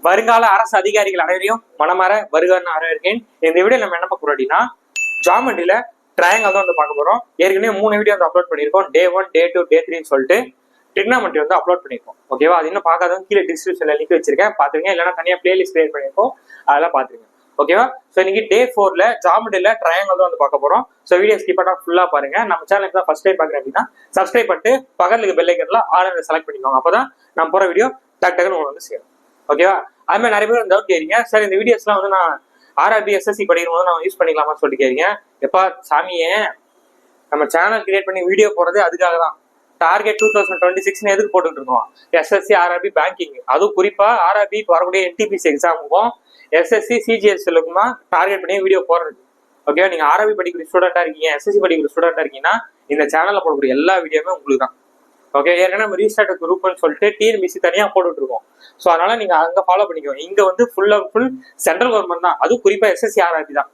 வருங்கால அரசு அதிகாரிகள் அனைவரையும் மனமாற வருகன்னு வரவேற்கேன். இந்த வீடியோ நம்ம என்ன பார்க்க போறோம் அப்படின்னா, ஜாமெண்ட்ரியில ட்ரையாங்கிள் தான் வந்து பார்க்க போறோம். ஏற்கனவே 3 வீடியோ வந்து அப்லோட் பண்ணியிருக்கோம். Day 1, Day 2, Day 3 சொல்லிட்டு ட்ரிக்னாமெட்ரி வந்து அப்லோட் பண்ணியிருக்கோம். ஓகேவா? அது இன்னும் பார்க்காதவங்க கீழே டிஸ்கிரிப்ஷன்ல லிங்க் வச்சிருக்கேன், பாத்துருங்க. இல்லைன்னா தனியா பிளேலிஸ்ட் கிரியேட் பண்ணியிருக்கோம், அதெல்லாம் பாத்துருங்க. ஓகேவா? ஸோ இன்னைக்கு Day 4ல ஜாமெண்ட்ரியில ட்ரையாங்கிள் தான் வந்து பார்க்க போறோம். ஸோ வீடியோ ஸ்கிப் பண்ணா ஃபுல்லா பாருங்க. நம்ம சேனலுக்கு தான் ஃபர்ஸ்ட் டைம் பாக்குறேன் அப்படின்னா சப்ஸ்கிரைப் பண்ணிட்டு பக்கத்துல பெல் ஐக்கன்ல ஆல் செலக்ட் பண்ணிக்கோங்க. அப்பதான் நம்ம போற வீடியோ டக் டக்குன்னு உங்களுக்கு வந்து சேரும். ஓகேவா? அது மாதிரி நிறைய பேர் டவுட் கேட்குறீங்க, சார் இந்த வீடியோஸ்லாம் வந்து நான் ஆர்ஆர்பி எஸ்எஸ்சி படிக்கும் போது நான் யூஸ் பண்ணிக்கலாமான்னு சொல்லிட்டு கேட்குறீங்க. எப்பா சாமியே, நம்ம சேனல் கிரியேட் பண்ணி வீடியோ போறதே அதுக்காக தான். டார்கெட் 2026 எதுக்கு போட்டுட்டு இருக்கோம்? எஸ்எஸ்சி ஆர்ஆர்பி பேங்கிங், அதுவும் குறிப்பா ஆர்ஆர்பி வரக்கூடிய என்டிபிசி எக்ஸாமுக்கும் எஸ்எஸ்சி சிஜிஎஸ்எலுக்குமா டார்கெட் பண்ணி வீடியோ போடுறது. ஓகேவா? நீங்க ஆர்ஆர்பி படிக்கிற ஸ்டூடெண்டா இருக்கீங்க, எஸ்எஸ்சி படிக்கிற ஸ்டூடெண்டா இருக்கீங்கன்னா இந்த சேனல்ல போடக்கூடிய எல்லா வீடியோமே உங்களுக்கு தான். ஓகே, ஏற்கனவே நம்ம ரீஸ்டார்ட் குரூப்னு சொல்லிட்டு டிஎன்பிசி தனியா போட்டுட்டு இருக்கோம். ஸோ அதனால நீங்க அங்க ஃபாலோ பண்ணிக்கோங்க. இங்க வந்து ஃபுல் சென்ட்ரல் கவர்மெண்ட் தான், அதுவும் குறிப்பா எஸ்எஸ்சி ஆர்ஆர்பி தான்.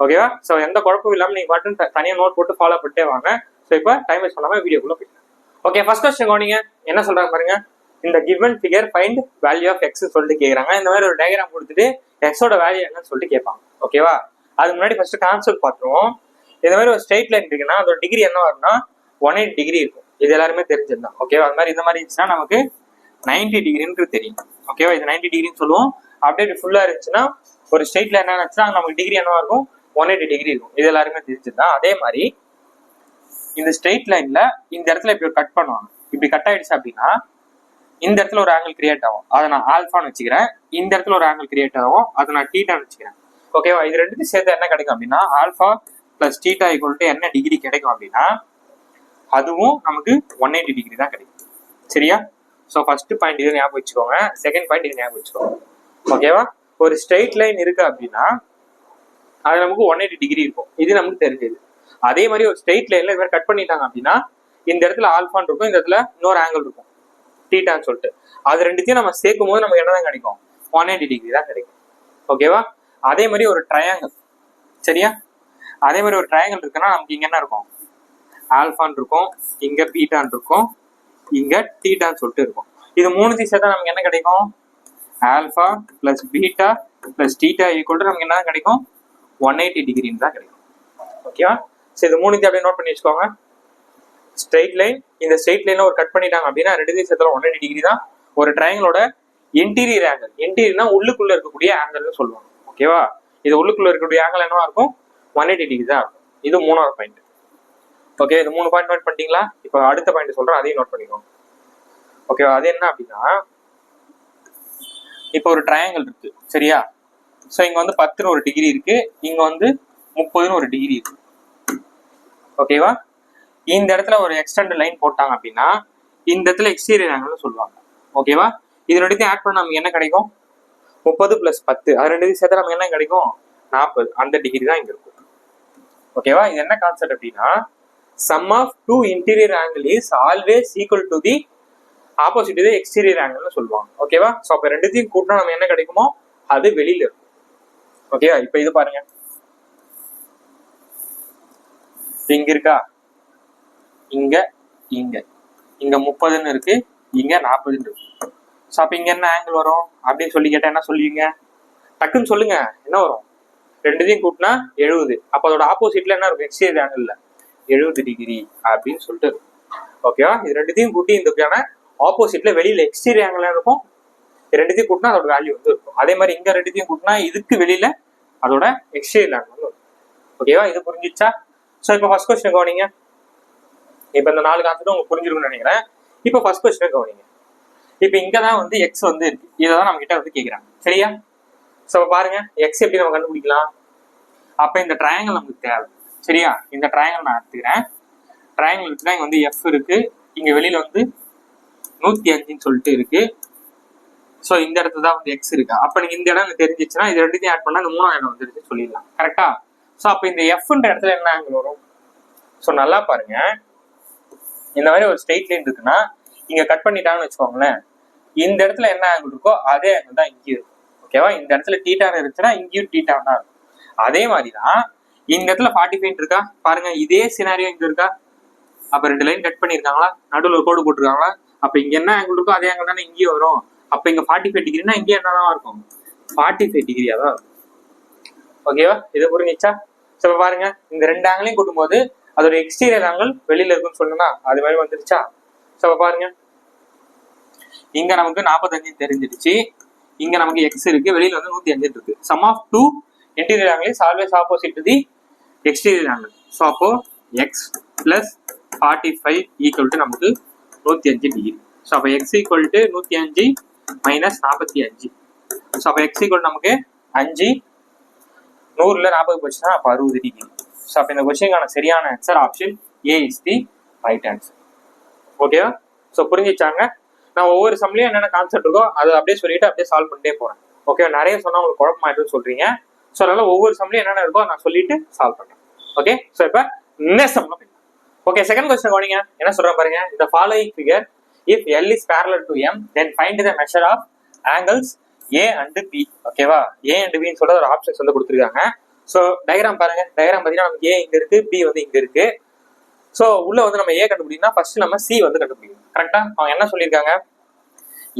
ஓகேவா? ஸோ எந்த குழப்பமும் இல்லாம நீங்க மட்டும் தனியா நோட் போட்டு ஃபாலோ பண்ணிட்டே வாங்க. ஸோ இப்போ டைம் வேஸ்ட் பண்ணாம வீடியோக்குள்ள போயிடலாம். ஓகே, ஃபர்ஸ்ட் கொஸ்டின் கவனிங்க. என்ன சொல்றாங்க பாருங்க. இந்த given figure find value of X சொல்லிட்டு கேக்குறாங்க. இந்த மாதிரி ஒரு டயக்ராம் கொடுத்துட்டு எக்ஸோட வேல்யூ என்னன்னு சொல்லிட்டு கேட்பாங்க. ஓகேவா? அதுக்கு முன்னாடி ஃபர்ஸ்ட் கான்செப்ட் பார்த்துருவோம். இந்த மாதிரி ஒரு ஸ்ட்ரெயிட் லைன் இருக்குன்னா அதோட டிகிரி என்ன வரும்னா 180 டிகிரி இருக்கும். இது எல்லாருமே தெரிஞ்சிருந்தோம். ஓகேவா? அது மாதிரி இந்த மாதிரி இருந்துச்சுன்னா நமக்கு 90 டிகிரின்னு தெரியும். ஓகேவா? இது 90 டிகிரின்னு சொல்லுவோம். அப்படியே ஃபுல்லா இருந்துச்சுன்னா ஒரு ஸ்ட்ரெயிட் லைன் என்ன நமக்கு டிகிரி என்னவா இருக்கும்? 180 டிகிரி இருக்கும். இது எல்லாருமே தெரிஞ்சிருந்தோம். அதே மாதிரி இந்த ஸ்ட்ரெயிட் லைன்ல இந்த இடத்துல இப்படி கட் பண்ணுவாங்க. இப்படி கட் ஆயிடுச்சு அப்படின்னா இந்த இடத்துல ஒரு ஆங்கிள் கிரியேட் ஆகும். அதை நான் ஆல்பான்னு வச்சுக்கிறேன். இந்த இடத்துல ஒரு ஆங்கிள் கிரியேட் ஆகும், அதை நான் டீட்டான்னு வச்சுக்கிறேன். ஓகேவா? இது ரெண்டுத்தையும் சேர்த்து என்ன கிடைக்கும் அப்படின்னா alpha plus theta equal to என்ன டிகிரி கிடைக்கும் அப்படின்னா அதுவும் நமக்கு 180 டிகிரி தான் கிடைக்கும். சரியா? ஸோ ஃபர்ஸ்ட் பாயிண்ட் இது ஞாபகம் வச்சுக்கோங்க, செகண்ட் பாயிண்ட் இது ஞாபகம் வச்சுக்கோங்க. ஓகேவா? ஒரு ஸ்ட்ரெயிட் லைன் இருக்கு அப்படின்னா அது நமக்கு 180 டிகிரி இருக்கும். இது நமக்கு தெரிஞ்சது. அதே மாதிரி ஒரு ஸ்ட்ரெயிட் லைன்ல இது மாதிரி கட் பண்ணிட்டாங்க அப்படின்னா இந்த இடத்துல ஆல்பான் இருக்கும், இந்த இடத்துல இன்னொரு ஆங்கிள் இருக்கும் டீட்டான்னு சொல்லிட்டு. அது ரெண்டுத்தையும் நம்ம சேர்க்கும் போது நமக்கு என்னதான் கிடைக்கும்? 180 டிகிரி தான் கிடைக்கும். ஓகேவா? அதே மாதிரி ஒரு ட்ரையாங்கிள். சரியா? அதே மாதிரி ஒரு ட்ரையாங்கிள் இருக்குன்னா நமக்கு இங்க என்ன இருக்கும்? ஆல்பான் இருக்கும், இங்க பீட்டான் இருக்கும், இங்க டீட்டான்னு சொல்லிட்டு இருக்கும். இது மூணுத்தையும் சேர்த்தா நமக்கு என்ன கிடைக்கும்? Alpha plus beta plus theta equal to நமக்கு என்ன கிடைக்கும்? 180 டிகிரின்னு தான் கிடைக்கும். ஓகேவா? சரி, இது மூணுத்தையும் அப்படியே நோட் பண்ணி வச்சுக்கோங்க. ஸ்ட்ரெயிட் லைன், இந்த ஸ்ட்ரெயிட் லைன்ல ஒரு கட் பண்ணிட்டாங்க அப்படின்னா ரெண்டுத்தையும் சேர்த்தாலும் 180 டிகிரி தான். ஒரு ட்ரையாங்கிளோட இன்டீரியர் ஆங்கிள், இன்டீரியர்னா உள்ளுக்குள்ள இருக்கக்கூடிய ஆங்கிள்னு சொல்லுவாங்க. ஓகேவா? இது உள்ளுக்குள்ள இருக்கக்கூடிய ஆங்கிள் என்னவா இருக்கும்? 180 டிகிரி தான் இருக்கும். இது மூணாவது பாயிண்ட். ஓகே, இது 3 பாயிண்ட் நோட் பண்ணிட்டீங்களா? இப்போ அடுத்த பாயிண்ட் சொல்றேன், அதையும் நோட் பண்ணிக்கோங்க. ஓகேவா? அது என்ன அப்படின்னா இப்போ ஒரு ட்ரையாங்கிள் இருக்கு. சரியா? ஸோ இங்க வந்து 10ன்னு ஒரு டிகிரி இருக்கு, இங்க வந்து 30ன்னு ஒரு டிகிரி இருக்கு. ஓகேவா? இந்த இடத்துல ஒரு எக்ஸ்டெண்ட் லைன் போட்டாங்க அப்படின்னா இந்த இடத்துல எக்ஸ்டீரியர் ஆங்கிள்னு சொல்லுவாங்க. ஓகேவா? இது ரெண்டுத்தையும் ஆட் பண்ண நமக்கு என்ன கிடைக்கும்? 30 + 10, அது ரெண்டுத்தையும் சேர்த்தா நமக்கு என்ன கிடைக்கும்? 40. அந்த டிகிரி தான் இங்க இருக்கும். ஓகேவா? இது என்ன கான்செப்ட் அப்படின்னா sum of two interior angle is always equal to the opposite to the exterior angle னு சொல்லுவாங்க. ஓகேவா? சோ அப்ப ரெண்டுத்தையும் கூட்டினா நம்ம என்ன கிடைக்குமோ அது வெளியில இருக்கும். ஓகேவா? இப்போ இது பாருங்க, இங்க இருக்கா, இங்க இங்க இங்க 30ன்னு இருக்கு, இங்க 40ன்னு இருக்கு. சோ அப்ப இங்க என்ன ஆங்கிள் வரும் அப்படின்னு சொல்லி கேட்டா என்ன சொல்லுவீங்க? டக்குன்னு சொல்லுங்க, என்ன வரும்? ரெண்டுத்தையும் கூட்டினா 70. அப்ப அதோட ஆப்போசிட்ல என்ன இருக்கும்? எக்ஸ்டீரியர் ஆங்கிள்ல 70 டிகிரி அப்படின்னு சொல்லிட்டு இருக்கும். ஓகேவா? இது ரெண்டுத்தையும் கூட்டி இதுக்கான ஆப்போசிட்ல வெளியில எக்ஸ்டீரியர் ஆங்கிள் இருக்கும். ரெண்டுத்தையும் கூட்டினா அதோட வேல்யூ வந்து இருக்கும். அதே மாதிரி இங்க ரெண்டுத்தையும் கூட்டினா இதுக்கு வெளியில அதோட எக்ஸ்டீரியர் ஆங்கிள் வந்து இருக்கும். ஓகேவா? இது புரிஞ்சிச்சா? ஸோ இப்போ ஃபர்ஸ்ட் கொஸ்டின் கவனிங்க. இப்போ இந்த 4 கான்செப்ட் உங்களுக்கு புரிஞ்சிருக்கும்னு நினைக்கிறேன். இப்போ ஃபர்ஸ்ட் கொஸ்டின் கவனிங்க. இப்போ இங்கதான் வந்து எக்ஸ் வந்து இருக்கு, இதான் நம்ம கிட்ட வந்து கேட்கிறாங்க. சரியா? ஸோ பாருங்க, எக்ஸ் எப்படி நம்ம கண்டுபிடிக்கலாம்? அப்ப இந்த ட்ரையாங்கிள் நமக்கு தேவை. சரியா? இந்த ட்ரையாங்கிள் நான் எடுத்துக்கிறேன். ட்ரையாங்கிள் எடுத்துனா இங்க வந்து எஃப் இருக்கு, இங்க வெளியில வந்து 105ன்னு சொல்லிட்டு இருக்கு. ஸோ இந்த இடத்துல தான் வந்து எக்ஸ் இருக்கு. அப்ப நீங்க இந்த இடம் தெரிஞ்சிச்சுன்னா இது ரெண்டுத்தையும் ஆட் பண்ணா இந்த 3ஆவது இடம் வந்துருச்சு சொல்லிடலாம். கரெக்டா? ஸோ அப்ப இந்த எஃப்ன்ற இடத்துல என்ன ஆங்கிள் வரும்? ஸோ நல்லா பாருங்க, இந்த மாதிரி ஒரு ஸ்ட்ரெயிட் லைன் இருக்குன்னா இங்க கட் பண்ணிட்டாங்கன்னு வச்சுக்கோங்களேன், இந்த இடத்துல என்ன ஆங்கிள் இருக்கோ அதே ஆங்கிள் தான் இங்கேயும் இருக்கும். ஓகேவா? இந்த இடத்துல டீட்டான்னு இருந்துச்சுன்னா இங்கேயும் டீட்டான் தான் இருக்கும். அதே மாதிரிதான் இந்த இடத்துல 45 இருக்கா பாருங்க, இதே சினாரியோ இங்க இருக்கா? அப்ப 2 லைன் கட் பண்ணிருக்காங்களா, நடுவில் ஒரு கோடு போட்டிருக்காங்களா? அப்ப இங்க என்ன ஆங்கிள் இருக்கோ அதே ஆங்கிள் தானே இங்கேயும் வரும். அப்ப இங்க 45 டிகிரினா இங்கே என்னதான் இருக்கும் 45 டிகிரியா தான் இருக்கும். ஓகேவா, இது புரிஞ்சிச்சா? சோ பாருங்க இந்த ரெண்டு ஆங்கிளையும் கூட்டும் போது அதோட எக்ஸ்டீரியர் ஆங்கிள் வெளியில இருக்குன்னு சொன்னா அது மாதிரி வந்துருச்சா? சோ பாருங்க இங்க நமக்கு 45 தெரிஞ்சிருச்சு, இங்க நமக்கு எக்ஸ் இருக்கு, வெளியில வந்து 105 இருக்கு. Sum of two interior angle is always opposite to the exterior angle. So அப்போ எக்ஸ் பிளஸ் 45 ஈக்குவல் டு நமக்கு 105 டிகிரி. ஸோ அப்போ X equal to 105 minus 45. So அப்போ எக்ஸ் ஈக்குவல் நமக்கு 5, 100ல 40 போச்சுன்னா அப்போ 60 டிகிரி. ஸோ அப்போ இந்த கொஸ்டினுக்கான சரியான answer option A is the right answer. ஓகேவா? ஸோ புரிஞ்சிச்சாங்க? நான் ஒவ்வொரு சம்லையும் என்னென்ன கான்செப்ட் இருக்கோ அதை அப்படியே சொல்லிட்டு அப்படியே சால்வ் பண்ணிட்டே போறேன். ஓகே, நிறைய சொன்னா உங்களுக்கு குழப்பமாயிட்டுன்னு சொல்றீங்க. ஸோ அதனால ஒவ்வொரு சம்லையும் என்னென்ன இருக்கோ நான் சொல்லிட்டு சால்வ் பண்ணேன். ஓகே, ஸோ இப்போ நெக்ஸ்ட் சம்ல போயிடலாம். ஓகே, செகண்ட் கொஸ்டின் கவனிங்க. என்ன சொல்ற பாருங்க. இந்த following figure if L is parallel to m then find the measure of angles A and B. ஓகேவா, ஏ அண்ட் பின்னு சொல்ற ஒரு ஆப்ஷன்ஸ் வந்து கொடுத்துருக்காங்க. ஸோ டயக்ராம் பாருங்க. டயக்ராம் பார்த்தீங்கன்னா நமக்கு ஏ இங்க இருக்கு, பி வந்து இங்க இருக்கு. ஸோ உள்ள வந்து நம்ம ஏ கண்டுபிடிக்கணும்னா ஃபர்ஸ்ட் நம்ம சி வந்து கண்டுபிடிக்கணும். கரெக்டா? அவங்க என்ன சொல்லியிருக்காங்க,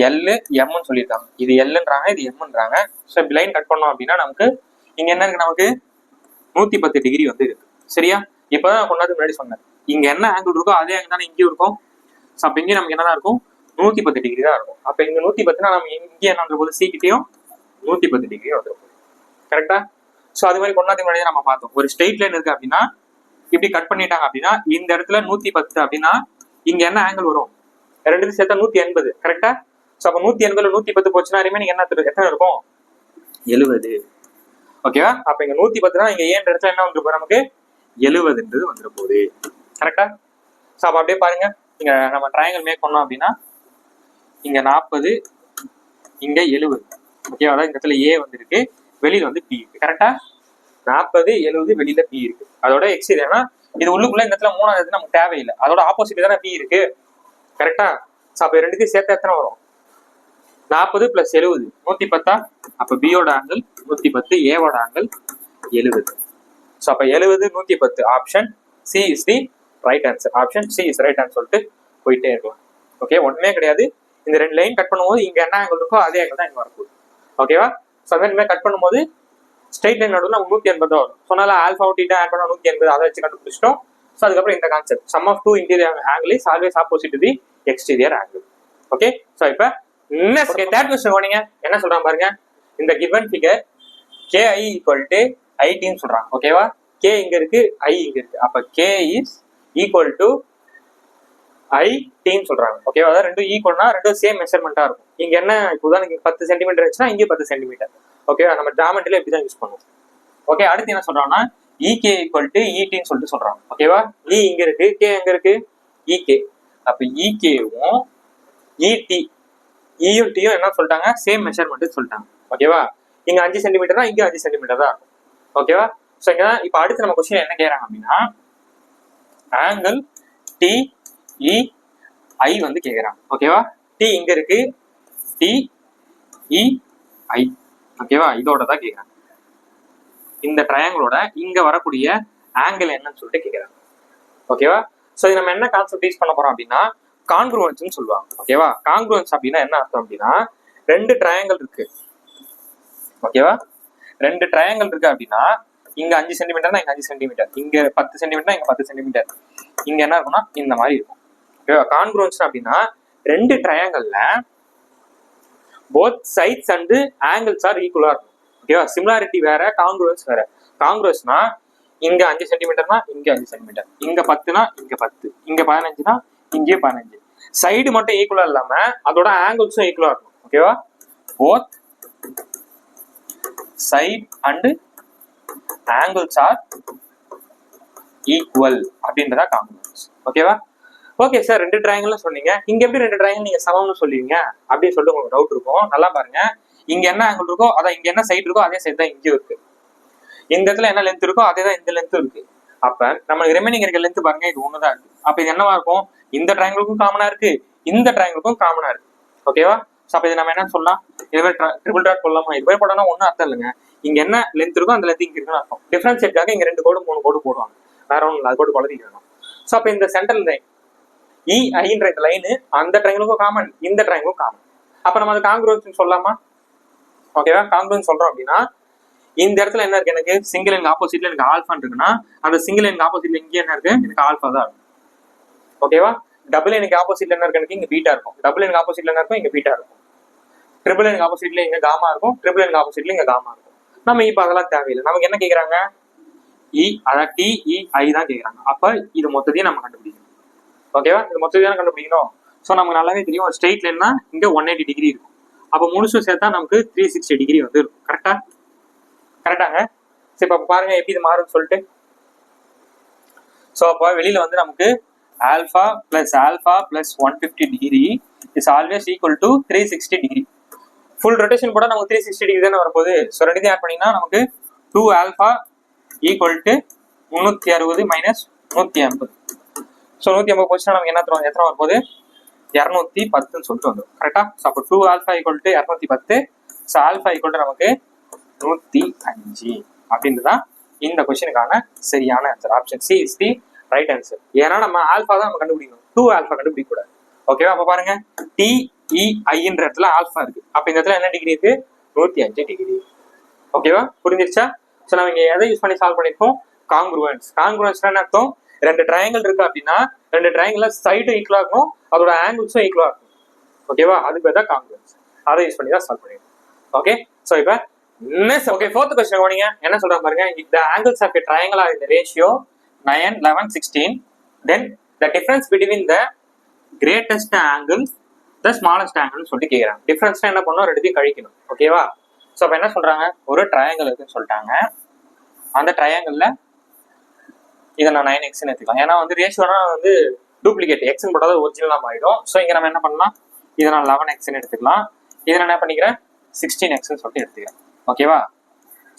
எல் எம்னு சொல்லியிருக்காங்க. இது எல்ன்றாங்க, இது எம்ன்றாங்க. ஸோ இப்படி லைன் கட் பண்ணோம் அப்படின்னா நமக்கு இங்க என்ன இருக்கு, நமக்கு 110 டிகிரி வந்து இருக்கு. சரியா? இப்பதான் நான் கொண்டாந்து முன்னாடி சொன்னேன், இங்க என்ன ஆங்கிள் இருக்கோ அதே ஆங்கிள் தானே இங்கேயும் இருக்கும். ஸோ அப்ப இங்கே நமக்கு என்னதான் இருக்கும், 110 டிகிரி தான் இருக்கும். அப்ப இங்க 110னா நம்ம இங்கே என்ன வந்துருக்கும், சி கிட்டையும் 110 டிகிரி வந்துருக்கும். கரெக்டா? ஸோ அது மாதிரி கொண்டாந்து முன்னாடி நம்ம பார்த்தோம், ஒரு ஸ்ட்ரெயிட் லைன் இருக்கு அப்படின்னா இப்படி கட் பண்ணிட்டாங்க அப்படின்னா இந்த இடத்துல 110 அப்படின்னா இங்க என்ன ஆங்கிள் வரும், ரெண்டு சேர்த்தா 180. கரெக்டா? ஸோ அப்போ 180ல 110 போச்சுன்னா ரிமைனிங் என்ன எத்தனை இருக்கும், 70. ஓகேவா? அப்ப இங்க 110னா இங்க ஏன் இடத்துல என்ன வந்துருப்போம், நமக்கு 70ன்றது வந்துட போகுது. கரெக்டா? ஸோ அப்ப அப்படியே பாருங்க, இங்க நம்ம ட்ரையாங்கிள் மேக் பண்ணோம் அப்படின்னா இங்க 40, இங்க 70. ஓகேவா? அதாவது இந்த இடத்துல ஏ வந்துருக்கு, வெளியில வந்து பி இருக்கு. கரெக்டா? 40, 70 வெளியில பி இருக்கு. அதோட எக்ஸ்டீரியர்னா இது உள்ளுக்குள்ள இந்த இடத்துல 3வது நமக்கு தேவையில்லை, அதோட ஆப்போசிட் தானே பி இருக்கு. கரெக்டா? ஸோ அப்ப ரெண்டுத்தையும் சேர்த்து எத்தனை வரும், 40 + 70 110. அப்ப பியோட ஆங்கிள் 110, ஏவோட ஆங்கிள் 70. ஸோ அப்ப 70, 110 option C is the right answer. Option C is right answer சொல்லிட்டு போயிட்டே இருக்கலாம். ஓகே, ஒண்ணுமே கிடையாது. இந்த ரெண்டு லைன் கட் பண்ணும்போது இங்க என்ன ஆங்கிள் இருக்கோ அதே ஆங்கிள் தான் இங்க வரப்போகுது. ஓகேவா? ஸோ அந்த மாதிரி கட் பண்ணும்போது ஸ்ட்ரெயிட் லைன் நடுவில் நமக்கு 180 வரும். சொன்னால ஆல்ஃபா டீட்டா ஆட் பண்ணா 180, அதை வச்சு கண்டுபிடிச்சிட்டோம். ஸோ அதுக்கப்புறம் இந்த concept sum of two interior angle is always opposite the exterior angle. Okay, so இப்போ ஓகே தேர்ட் கொஸ்டின் கவனிங்க. என்ன சொல்றாங்க பாருங்க. இந்த கிவன் ஃபிகர் KI = 80 சொல்றாங்க. ஓகேவா? K இங்க இருக்கு, I இங்க இருக்கு. அப்ப K is equal to IT சொல்றாங்க. ஓகேவா? அதாவது ரெண்டும் ஈக்குவல்னா ரெண்டும் சேம் மெஷர்மெண்டா இருக்கும். இங்க என்ன இப்போதான் நீங்க 10 சென்டிமீட்டர் இருந்துச்சுன்னா இங்கே 10 சென்டிமீட்டர். ஓகேவா? நம்ம ஜாமெட்ரியில இப்படிதான் யூஸ் பண்ணுவோம். ஓகே, அடுத்து என்ன சொல்றாங்கன்னா EK = ET சொல்லிட்டு சொல்றாங்க. ஓகேவா? E இங்க இருக்கு, K எங்க இருக்கு, EK. அப்ப EKவும் ET யும் T யும் என்ன சொல்லிட்டாங்க, சேம் மெஷர்மெண்ட் சொல்லிட்டாங்க. ஓகேவா? இங்க 5 சென்டிமீட்டர்னா இங்க 5 சென்டிமீட்டர் தான் இருக்கும். ஓகேவா? ஸோ இங்க இப்ப அடுத்து நம்ம கொஸ்டின் என்ன கேட்கறாங்க அப்படின்னா ஆங்கிள் TEI வந்து கேட்கறாங்க. ஓகேவா? T இங்க இருக்கு, TEI. ஓகேவா? இதோட தான் கேட்கறாங்க. இந்த ட்ரையாங்கிளோட இங்க வரக்கூடிய ஆங்கிள் என்னன்னு சொல்லிட்டு கேட்கறாங்க. ஓகேவா? ஸோ இது நம்ம என்ன கான்செப்ட் யூஸ் பண்ண போறோம் அப்படின்னா கான்க்ருவன்ஸ் சொல்லுவாங்க. ஓகேவா? கான்க்ருவன்ஸ் அப்படின்னா என்ன அர்த்தம் அப்படின்னா ரெண்டு ட்ரையாங்கிள் இருக்கு. ஓகேவா? ரெண்டு ட்ரையாங்கிள் இருக்கு அப்படின்னா இங்க 5 சென்டிமீட்டர்னா இங்க 5 சென்டிமீட்டர், இங்க 10 சென்டிமீட்டர், இங்க 10 சென்டிமீட்டர். இங்க என்ன இருக்கும்னா இந்த மாதிரி இருக்கும். ஓகேவா? கான்க்ருவன்ஸ் அப்படின்னா ரெண்டு ட்ரையாங்கிள்ல both sides and angles are ஈக்குவலா இருக்கும். ஓகேவா? சிமிலாரிட்டி வேற, கான்க்ருவன்ஸ் வேற. கான்க்ருவன்ஸ்னா இங்க 5 சென்டிமீட்டர்னா இங்க 5 சென்டிமீட்டர், இங்க 10னா இங்க 10, இங்க 15னா இங்கே 15. சைடு மட்டும் ஈக்குவலா இல்லாம அதோட ஆங்கிள்ஸும் ஈக்குவலா இருக்கும். ஓகேவா? Both side and angles are equal அப்படின்றதா கான்க்ருவன்ஸ். ஓகேவா? ஓகே சார், ரெண்டு ட்ரையாங்கிள் சொன்னீங்க, இங்க எப்படி ரெண்டு ட்ரையாங்கிள் நீங்க சமம்னு சொல்லுவீங்க அப்படின்னு சொல்லிட்டு உங்களுக்கு டவுட் இருக்கும். நல்லா பாருங்க, இங்க என்ன ஆங்கிள் இருக்கோ அதான் இங்க என்ன சைடு இருக்கோ அதே சைடு தான் இங்கேயும் இருக்கு. இந்த இடத்துல என்ன லென்த் இருக்கோ அதே தான் இந்த லென்த்தும் இருக்கு. அப்ப நமக்கு ரிமைனிங் இருக்க லென்த் பாருங்க, இது ஒண்ணுதான் இருக்கு. அப்ப இது என்னவா இருக்கும், இந்த ட்ரையாங்கிளுக்கும் காமனா இருக்கு, இந்த ட்ரையாங்கிளுக்கும் காமனா இருக்கு. ஓகேவா? ஸோ அப்ப இது நம்ம என்ன சொல்லலாம், இது மாதிரி ட்ரிபிள் டாட் போடலாமா, இது மாதிரி போட்டோம்னா ஒன்றும் அர்த்தம் இல்லைங்க. இங்க என்ன லென்த் இருக்கோ அந்த லென்த் இங்க இருக்குன்னு அர்த்தம். டிஃபரன்ஷியேட்காக இங்க 2 கோடு 3 கோடு போடுவாங்க, வேற ஒன்றும் இல்லை, அது போட்டு குழந்தைக்கணும். ஸோ அப்ப இந்த சென்ட்ரல் லைன் EIன்ற இந்த லைனு அந்த ட்ரையாங்கிளுக்கும் காமன், இந்த ட்ரையாங்கிளுக்கும் காமன். அப்ப நம்ம அது காங்கிருவன்ஸ் சொல்லலாமா? ஓகேவா, காங்கிருவன்ஸ் சொல்றோம் அப்படின்னா இந்த இடத்துல என்ன இருக்கு, எனக்கு சிங்கிள் எங்க ஆப்போசிட்ல எனக்கு ஆல்ஃபான் இருக்குன்னா அந்த சிங்கிள் எங்க ஆப்போசிட்ல இங்க என்ன இருக்கு, எனக்கு ஆல்ஃபா தான் இருக்கும். ஓகேவா, டபுள் எனக்கு ஆப்போசிட்ல என்ன இருக்கு, எனக்கு இங்க பீட்டா இருக்கும். டபுள் எனக்கு ஆப்போசிட்ல என்ன இருக்கும், இங்க பீட்டா இருக்கும். ட்ரிபிள் எனக்கு ஆப்போசிட்ல இங்க காமா இருக்கும். ட்ரிபிள் எனக்கு ஆப்போசிட்ல இங்க காமா இருக்கும். நம்ம இப்ப அதெல்லாம் தேவையில்லை. நமக்கு என்ன கேக்குறாங்க, இ அதாவது டி இ ஐ தான் கேக்குறாங்க. அப்ப இது மொத்தத்தையும் நம்ம கண்டுபிடிக்கணும். ஓகேவா, இது மொத்தத்தையும் கண்டுபிடிக்கணும். ஸோ நமக்கு நல்லாவே தெரியும் ஒரு ஸ்ட்ரெயிட் லைன்னா இங்க 180 டிகிரி இருக்கும். அப்போ முழுசும் சேர்த்தா நமக்கு 360 டிகிரி வந்து இருக்கும். கரெக்டா? கரெக்டாங்க. சரி, இப்போ பாருங்க எப்படி இது மாறும்னு சொல்லிட்டு. ஸோ அப்போ வெளியில வந்து நமக்கு alpha plus 150 degree is always equal to 360 degree. Full rotation போட நமக்கு 360 டிகிரி தானே வரப்போகுது. ஸோ ரெண்டு ஆட் பண்ணிங்கன்னா நமக்கு 2 alpha equal to 360 minus 150. So 150 போச்சுன்னா நமக்கு என்ன எத்தனை வரப்போகுது, 210 சொல்லிட்டு வந்துடும். கரெக்டா? ஸோ அப்போ 2 alpha equal to 210. So alpha equal to நமக்கு 105 அப்படின்றதான் இந்த கொஸ்டினுக்கான சரியான answer. Option C is the right answer. ஏன்னா நம்ம ஆல்ஃபா தான் நம்ம கண்டுபிடிக்கணும், 2 ஆல்ஃபா கண்டுபிடிக்க கூடாது. ஓகேவா, அப்ப பாருங்க TEIன்ற இடத்துல ஆல்ஃபா இருக்கு. அப்ப இந்த இடத்துல என்ன டிகிரி இருக்கு, 105 டிகிரி. ஓகேவா, புரிஞ்சிருச்சா? ஸோ நம்ம இங்க எதை யூஸ் பண்ணி சால்வ் பண்ணிருக்கோம், காங்க்ருவன்ஸ். காங்க்ருவன்ஸ்னா என்ன அர்த்தம், ரெண்டு ட்ரையாங்கிள் இருக்கு அப்படின்னா ரெண்டு ட்ரையாங்கிள் சைடும் ஈக்குவலா இருக்கும், அதோட ஆங்கிள்ஸும் ஈக்குவலா இருக்கும். ஓகேவா, அதுக்கு பேர் தான் காங்க்ருவன்ஸ். அதை யூஸ் பண்ணி தான் சால்வ் பண்ணிருக்கோம். ஓகே, ஸோ இப்போ ஓகே, ஃபோர்த் கொஸ்டின் கவனிங்க. என்ன சொல்றாங்க பாருங்க, if the angles of a triangle are in the ratio 9, 11, 16, then the difference between the greatest angle the smallest angle சொல்லிட்டு கேக்குறாங்க. டிஃபரன்ஸ்னா என்ன பண்ணணும், ரெண்டுத்தையும் கழிக்கணும். ஓகேவா, ஸோ அப்போ என்ன சொல்றாங்க, ஒரு ட்ரையாங்கிள் இருக்குன்னு சொல்லிட்டாங்க. அந்த ட்ரையாங்கிள்ல இதை நான் 9x எடுத்துக்கலாம். ஏன்னா வந்து ரேஷியோனா வந்து டூப்ளிகேட், எக்ஸ்ன்னு போட்டால் ஒரிஜினலாக மாறிடும். ஸோ இங்கே நம்ம என்ன பண்ணலாம், இதை நான் 11x எடுத்துக்கலாம். இதை நான் என்ன பண்ணிக்கிறேன், 16xன்னு சொல்லிட்டு எடுத்துக்கிறேன். ஓகேவா,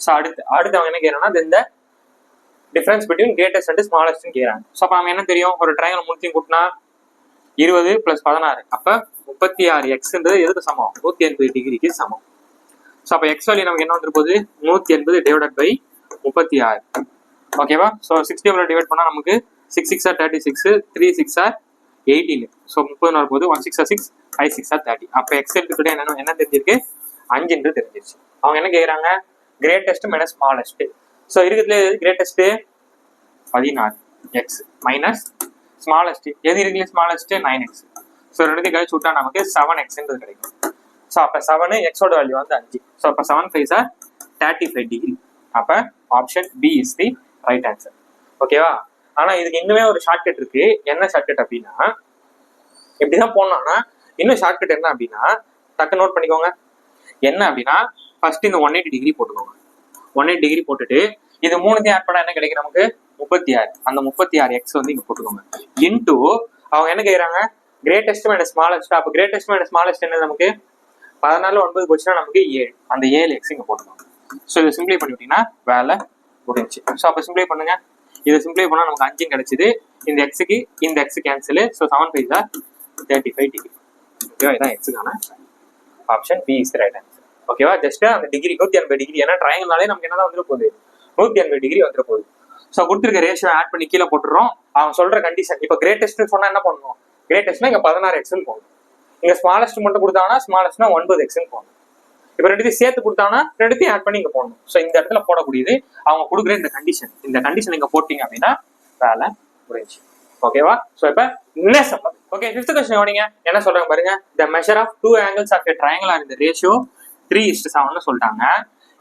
ஸோ அடுத்து அவங்க என்ன கேட்கறாங்கன்னா, இந்த டிஃபரன்ஸ் பிட்வீன் கிரேட்டஸ்ட் அண்ட் ஸ்மாலஸ்ட்னு கேட்கறாங்க. ஸோ அப்போ நம்ம என்ன தெரியும், ஒரு ட்ரையாங்கிள் முழுத்தையும் கூட்டினா 20 + 16 அப்போ 36xன்றது எதுக்கு சமம், 180 டிகிரிக்கு சமம். ஸோ அப்போ எக்ஸ் வேல்யூ நமக்கு என்ன வந்துட்டு போகுது, 180 டிவைடட் பை 36. ஓகேவா, ஸோ 60 டிவைட் பண்ணால் நமக்கு 6 6 are 36, 3 6 are 18. ஸோ 30 வரும்போது 1 6 are 6, 5 6 are 30. அப்போ எக்ஸ் எடுத்துக்கிட்டே என்ன தெரிஞ்சிருக்கு, 5 தெரிஞ்சிருச்சு. அவங்க என்ன கேட்குறாங்க, கிரேட்டஸ்ட் மைனஸ் ஸ்மாலஸ்ட். ஸோ இருக்கிறதுல கிரேட்டஸ்ட் 16x மைனஸ் ஸ்மாலஸ்ட் எது இருக்குல்ல, ஸ்மாலஸ்ட் 9x. ஸோ ரெண்டுத்தையும் கழிச்சு விட்டா நமக்கு 7xன்றது கிடைக்கும். ஸோ அப்போ 7 எக்ஸோட வேல்யூ வந்து 5. ஸோ அப்போ 7 5 are 35 டிகிரி. அப்போ option B is the right answer. ஓகேவா, ஆனா இதுக்கு இன்னுமே ஒரு ஷார்ட்கட் இருக்கு. என்ன ஷார்ட்கட் அப்படின்னா, இப்படிதான் போனோம்னா இன்னும் ஷார்ட்கட் என்ன அப்படின்னா, டக்கு நோட் பண்ணிக்கோங்க. என்ன அப்படின்னா, ஃபர்ஸ்ட் இந்த 180 டிகிரி போட்டுக்கோங்க. 180 டிகிரி போட்டுட்டு இது மூணுத்தையும் ஆட் பண்ணா என்ன கிடைக்கும் நமக்கு, 36. அந்த 36x வந்து இங்க போட்டுக்கோங்க. இன்டூ அவங்க என்ன கேட்கறாங்க, கிரேட்டஸ்ட் மைனஸ் ஸ்மாலஸ்ட். அப்போ கிரேட்டஸ்ட் மைனஸ் ஸ்மாலஸ்ட் என்ன நமக்கு 14 9 போச்சுன்னா நமக்கு 7. அந்த 7x இங்க போட்டுக்கோங்க. ஸோ இதை சிம்பிளை பண்ணிவிட்டீங்கன்னா வேலை முடிஞ்சு. ஸோ அப்போ சிம்பிளை பண்ணுங்க. இதை சிம்பிளை பண்ணா நமக்கு 5 கிடைச்சிது. இந்த எக்ஸுக்கு இந்த X cancel. So 7 5 are 35 degree. ஓகேவா, இதான் எக்ஸுக்கான option B is right answer. ஓகேவா, ஜஸ்ட் அந்த டிகிரி 180 டிகிரி. ஏன்னா ட்ரையாங்கிள்னாலே நமக்கு என்னதான் வந்துட போகுது, 180 டிகிரி வந்துட போகுது. ஸோ கொடுத்துருக்க ரேஷியோ ஆட் பண்ணி கீழே போட்டுறோம். அவங்க சொல்ற கண்டிஷன், இப்போ கிரேட்டஸ்ட் சொன்னா என்ன பண்ணணும், கிரேட்டஸ்ட்னா இங்க 16xன்னு போகணும். இங்க ஸ்மாலஸ்ட் மட்டும் கொடுத்தாங்கன்னா ஸ்மாலஸ்ட்னா 9xன்னு போகணும். இப்போ ரெண்டுத்தையும் சேர்த்து கொடுத்தாங்கன்னா ரெண்டுத்தையும் ஆட் பண்ணி இங்க போடணும். ஸோ இந்த இடத்துல போடக்கூடியது அவங்க கொடுக்குற இந்த கண்டிஷன் இங்க போட்டீங்க அப்படின்னா வேலை முடிஞ்சு. ஓகேவா, ஸோ இப்போ நெக்ஸ்ட் ஓகே, 5th கொஸ்டின் கவனிங்க. என்ன சொல்றாங்க பாருங்க, the measure of two angles of a triangle are in the ratio 3:7 சொல்லிட்டாங்க.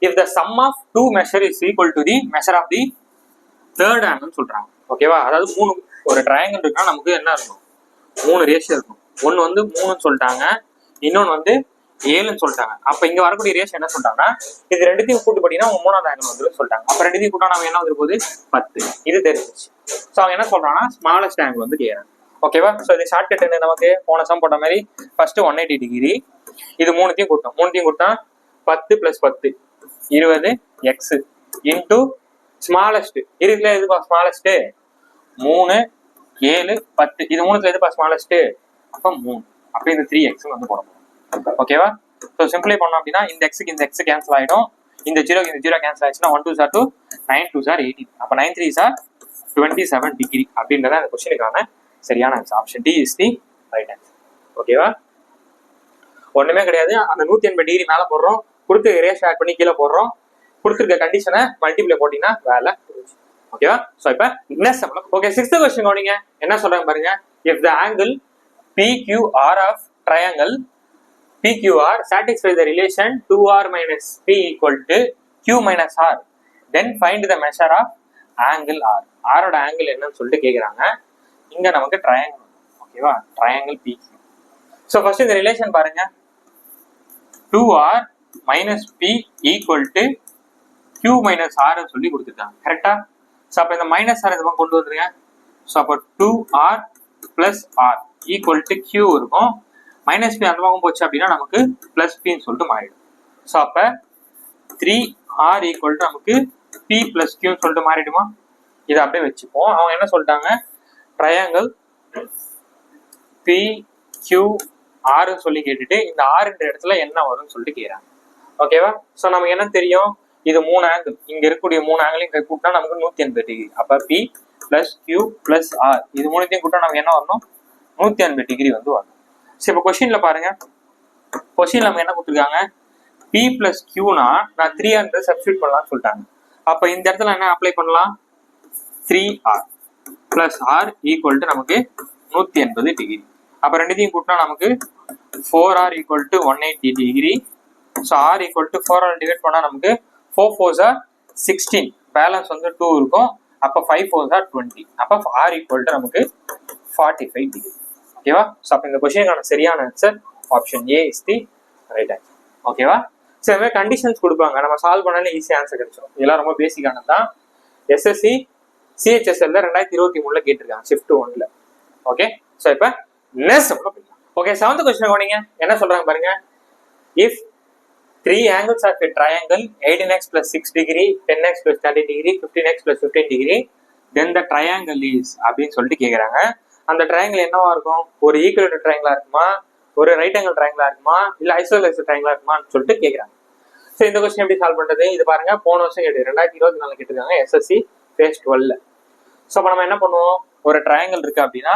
if the sum of two measure is equal to the measure of the third angle சொல்றாங்க. ஓகேவா, அதாவது ஒரு triangle இருக்குன்னா நமக்கு என்ன இருக்கும், 3 ரேஷியோ இருக்கும். ஒன்னு வந்து 3ன்னு சொல்லிட்டாங்க, இன்னொன்னு வந்து 7ன்னு சொல்லிட்டாங்க. அப்ப இங்க வரக்கூடிய ரேஷியோ என்ன சொல்லிட்டாங்கன்னா, இது ரெண்டுத்தையும் கூட்டு போட்டீங்கன்னா 3ஆவது ஆங்கிள் வந்து சொல்லிட்டாங்க. அப்ப ரெண்டுத்தையும் கூட்டா நம்ம என்ன வந்து போகுது 10. இது தெரிஞ்சிச்சு. ஸோ அவங்க என்ன சொல்றாங்கன்னா ஸ்மாலஸ்ட் ஆங்கிள் வந்து கேட்கறாங்க. ஓகேவா, ஸோ இது ஷார்ட்கட் என்ன, நமக்கு போன சம் போட்ட மாதிரி ஃபர்ஸ்ட் 180 டிகிரி, இது மூணுத்தையும் கூட்டா 10 + 10 20x இன்டூ ஸ்மாலஸ்ட். இருக்குல்ல எதுப்பா ஸ்மாலஸ்ட், 3 7 10. இது மூணுத்துல எதுப்பா ஸ்மாலஸ்ட், அப்ப 3. அப்ப இந்த 3x வந்து போடணும். ஓகேவா, ஸோ சிம்பிளை பண்ணோம் அப்படின்னா இந்த எக்ஸுக்கு இந்த எக்ஸ் கேன்சல் ஆயிடும். இந்த 0க்கு இந்த 0 கேன்சல் ஆயிடுச்சுன்னா 1 2 are 2, 9 2 are 18. அப்ப 9 3 are 27 டிகிரி அப்படின்றத அந்த கொஸ்டினுக்கான சரியான answer. Option D is the right answer. ஓகேவா, ஒண்ணுமே கிடையாது. அந்த 180 டிகிரி மேல போடுறோம், கொடுத்து ரேஷியோ ஆட் பண்ணி கீழே போடுறோம், கொடுத்துருக்க கண்டிஷனை மல்டிப்ளை போட்டீங்கன்னா வேலை. ஓகேவா? சோ இப்ப நெக்ஸ்ட் சம்ல ஓகே 6th क्वेश्चन கவனிங்க. என்ன சொல்றாங்க பாருங்க. if the angle PQR of triangle PQR satisfies the relation 2R minus P equal to Q minus R, then find the measure of angle R. R ஓட angle என்னன்னு சொல்லிட்டு கேக்குறாங்க. இங்க நமக்கு ட்ரையாங்கிள், ஓகேவா? Triangle PQ. சோ ஃபர்ஸ்ட் இந்த relation பாருங்க. 2R minus P equal to Q minus R ன்னு சொல்லி கொடுத்துட்டாங்க. கரெக்டா? சோ அப்ப இந்த மைனஸ் ஆர் இந்த கொண்டு வந்துருங்க. சோ அப்ப 2R plus R equal to Q இருக்கும். மைனஸ் P அந்த பக்கம் போச்சு அப்படின்னா நமக்கு பிளஸ் P ன்னு சொல்லிட்டு மாறிடும். சோ அப்ப 3R equal to நமக்கு P plus Q ன்னு சொல்லிட்டு மாறிடுமா? இதை அப்படியே வச்சுப்போம். அவங்க என்ன சொல்லிட்டாங்க, ட்ரையாங்கிள் PQR சொல்லி கேட்டுட்டு இந்த R என்ற இடத்துல என்ன வரும்னு சொல்லிட்டு கேட்கிறாங்க. ஓகேவா? சோ நமக்கு என்ன தெரியும், இது 3 ஆங்கிள், இங்க இருக்கக்கூடிய 3 ஆங்கிளையும் கூட்டினா நமக்கு 180 டிகிரி. அப்ப P plus Q plus R இது மூணுத்தையும் கூட்டினா நமக்கு என்ன வரணும், 180 டிகிரி வந்து வரணும். சரி இப்ப கொஸ்டின்ல பாருங்க. கொஸ்டின்ல நம்ம என்ன கொடுத்துருக்காங்க, P பிளஸ் Qனா நான் 300 சப்ஸ்டியூட் பண்ணலாம்னு சொல்லிட்டாங்க. அப்ப இந்த இடத்துல என்ன அப்ளை பண்ணலாம், 3R plus R equal to நமக்கு 180 டிகிரி. அப்ப ரெண்டுத்தையும் கூட்டினா நமக்கு 4R equal to 180 degree. So R equal to 4 divide பண்ணா நமக்கு 4 4s are 16, பேலன்ஸ் வந்து 2 இருக்கும். அப்ப 5 4s are 20. அப்ப R ஈக்குவல் டு நமக்கு 45 டிகிரி. ஓகேவா? ஸோ அப்ப இந்த கொஸ்டினுக்கான சரியான answer option A is the right answer. ஓகேவா? ஸோ இந்த மாதிரி கண்டிஷன்ஸ் கொடுப்பாங்க, நம்ம சால்வ் பண்ணாலே ஈஸி ஆன்சர் கிடைச்சிடும். இதெல்லாம் ரொம்ப பேசிக்கானது தான். SSC CHSL 2023 கேட்டிருக்காங்க ஷிஃப்ட் 1ல. ஓகே, ஸோ இப்போ நெக்ஸ்ட் ஓகே 7th கொஸ்டின் கவனிங்க. என்ன சொல்றாங்க பாருங்க. If 3 angles of a triangle 18x plus 6 degree, 10x plus 30 degree, 15x plus 15 degree, then the triangle is அப்படின்னு சொல்லிட்டு கேக்குறாங்க. அந்த ட்ரையாங்கிள் என்னவா இருக்கும், ஒரு ஈக்குவலேட்டர் ட்ரையாங்கிளா இருக்குமா, ஒரு ரைட் ஆங்கிள் ட்ரையாங்கிளா இருக்குமா, இல்ல ஐசோலேட்டர் ட்ரையாங்கிளா இருக்குமான்னு சொல்லிட்டு கேக்குறாங்க. ஸோ இந்த கொஸ்டின் எப்படி சால்வ் பண்றது, இது பாருங்க போன வருஷம் கேட்டு 2024 கேட்டிருக்காங்க SSC phase 12ல. ஸோ அப்போ நம்ம என்ன பண்ணுவோம், ஒரு ட்ரையாங்கிள் இருக்கு அப்படின்னா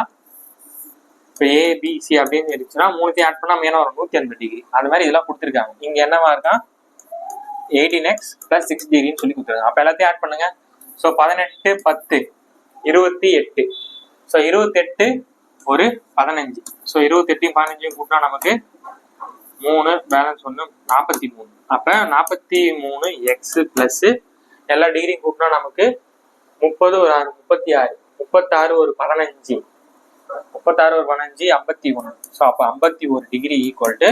இப்போ ABC அப்படின்னு இருந்துச்சுன்னா மூணுத்தையும் ஆட் பண்ணா என்ன வரும், 180 டிகிரி. அந்த மாதிரி இதெல்லாம் கொடுத்துருக்காங்க. இங்க என்னவா இருக்கான், 18x plus 6 டிகிரின்னு சொல்லி கொடுத்துருக்காங்க. அப்ப எல்லாத்தையும் ஆட் பண்ணுங்க. ஸோ 18 10 28. ஸோ 28 ஒரு 15. ஸோ 28 15 கூட்டினா நமக்கு 3 பேலன்ஸ் 1 43. அப்ப 43x பிளஸ் எல்லா டிகிரியும் கூட்டினா நமக்கு 30 ஒரு 6 36. 36 ஒரு 15. 36 ஒரு 15 51. ஸோ அப்ப 51 டிகிரி ஈக்குவல் டு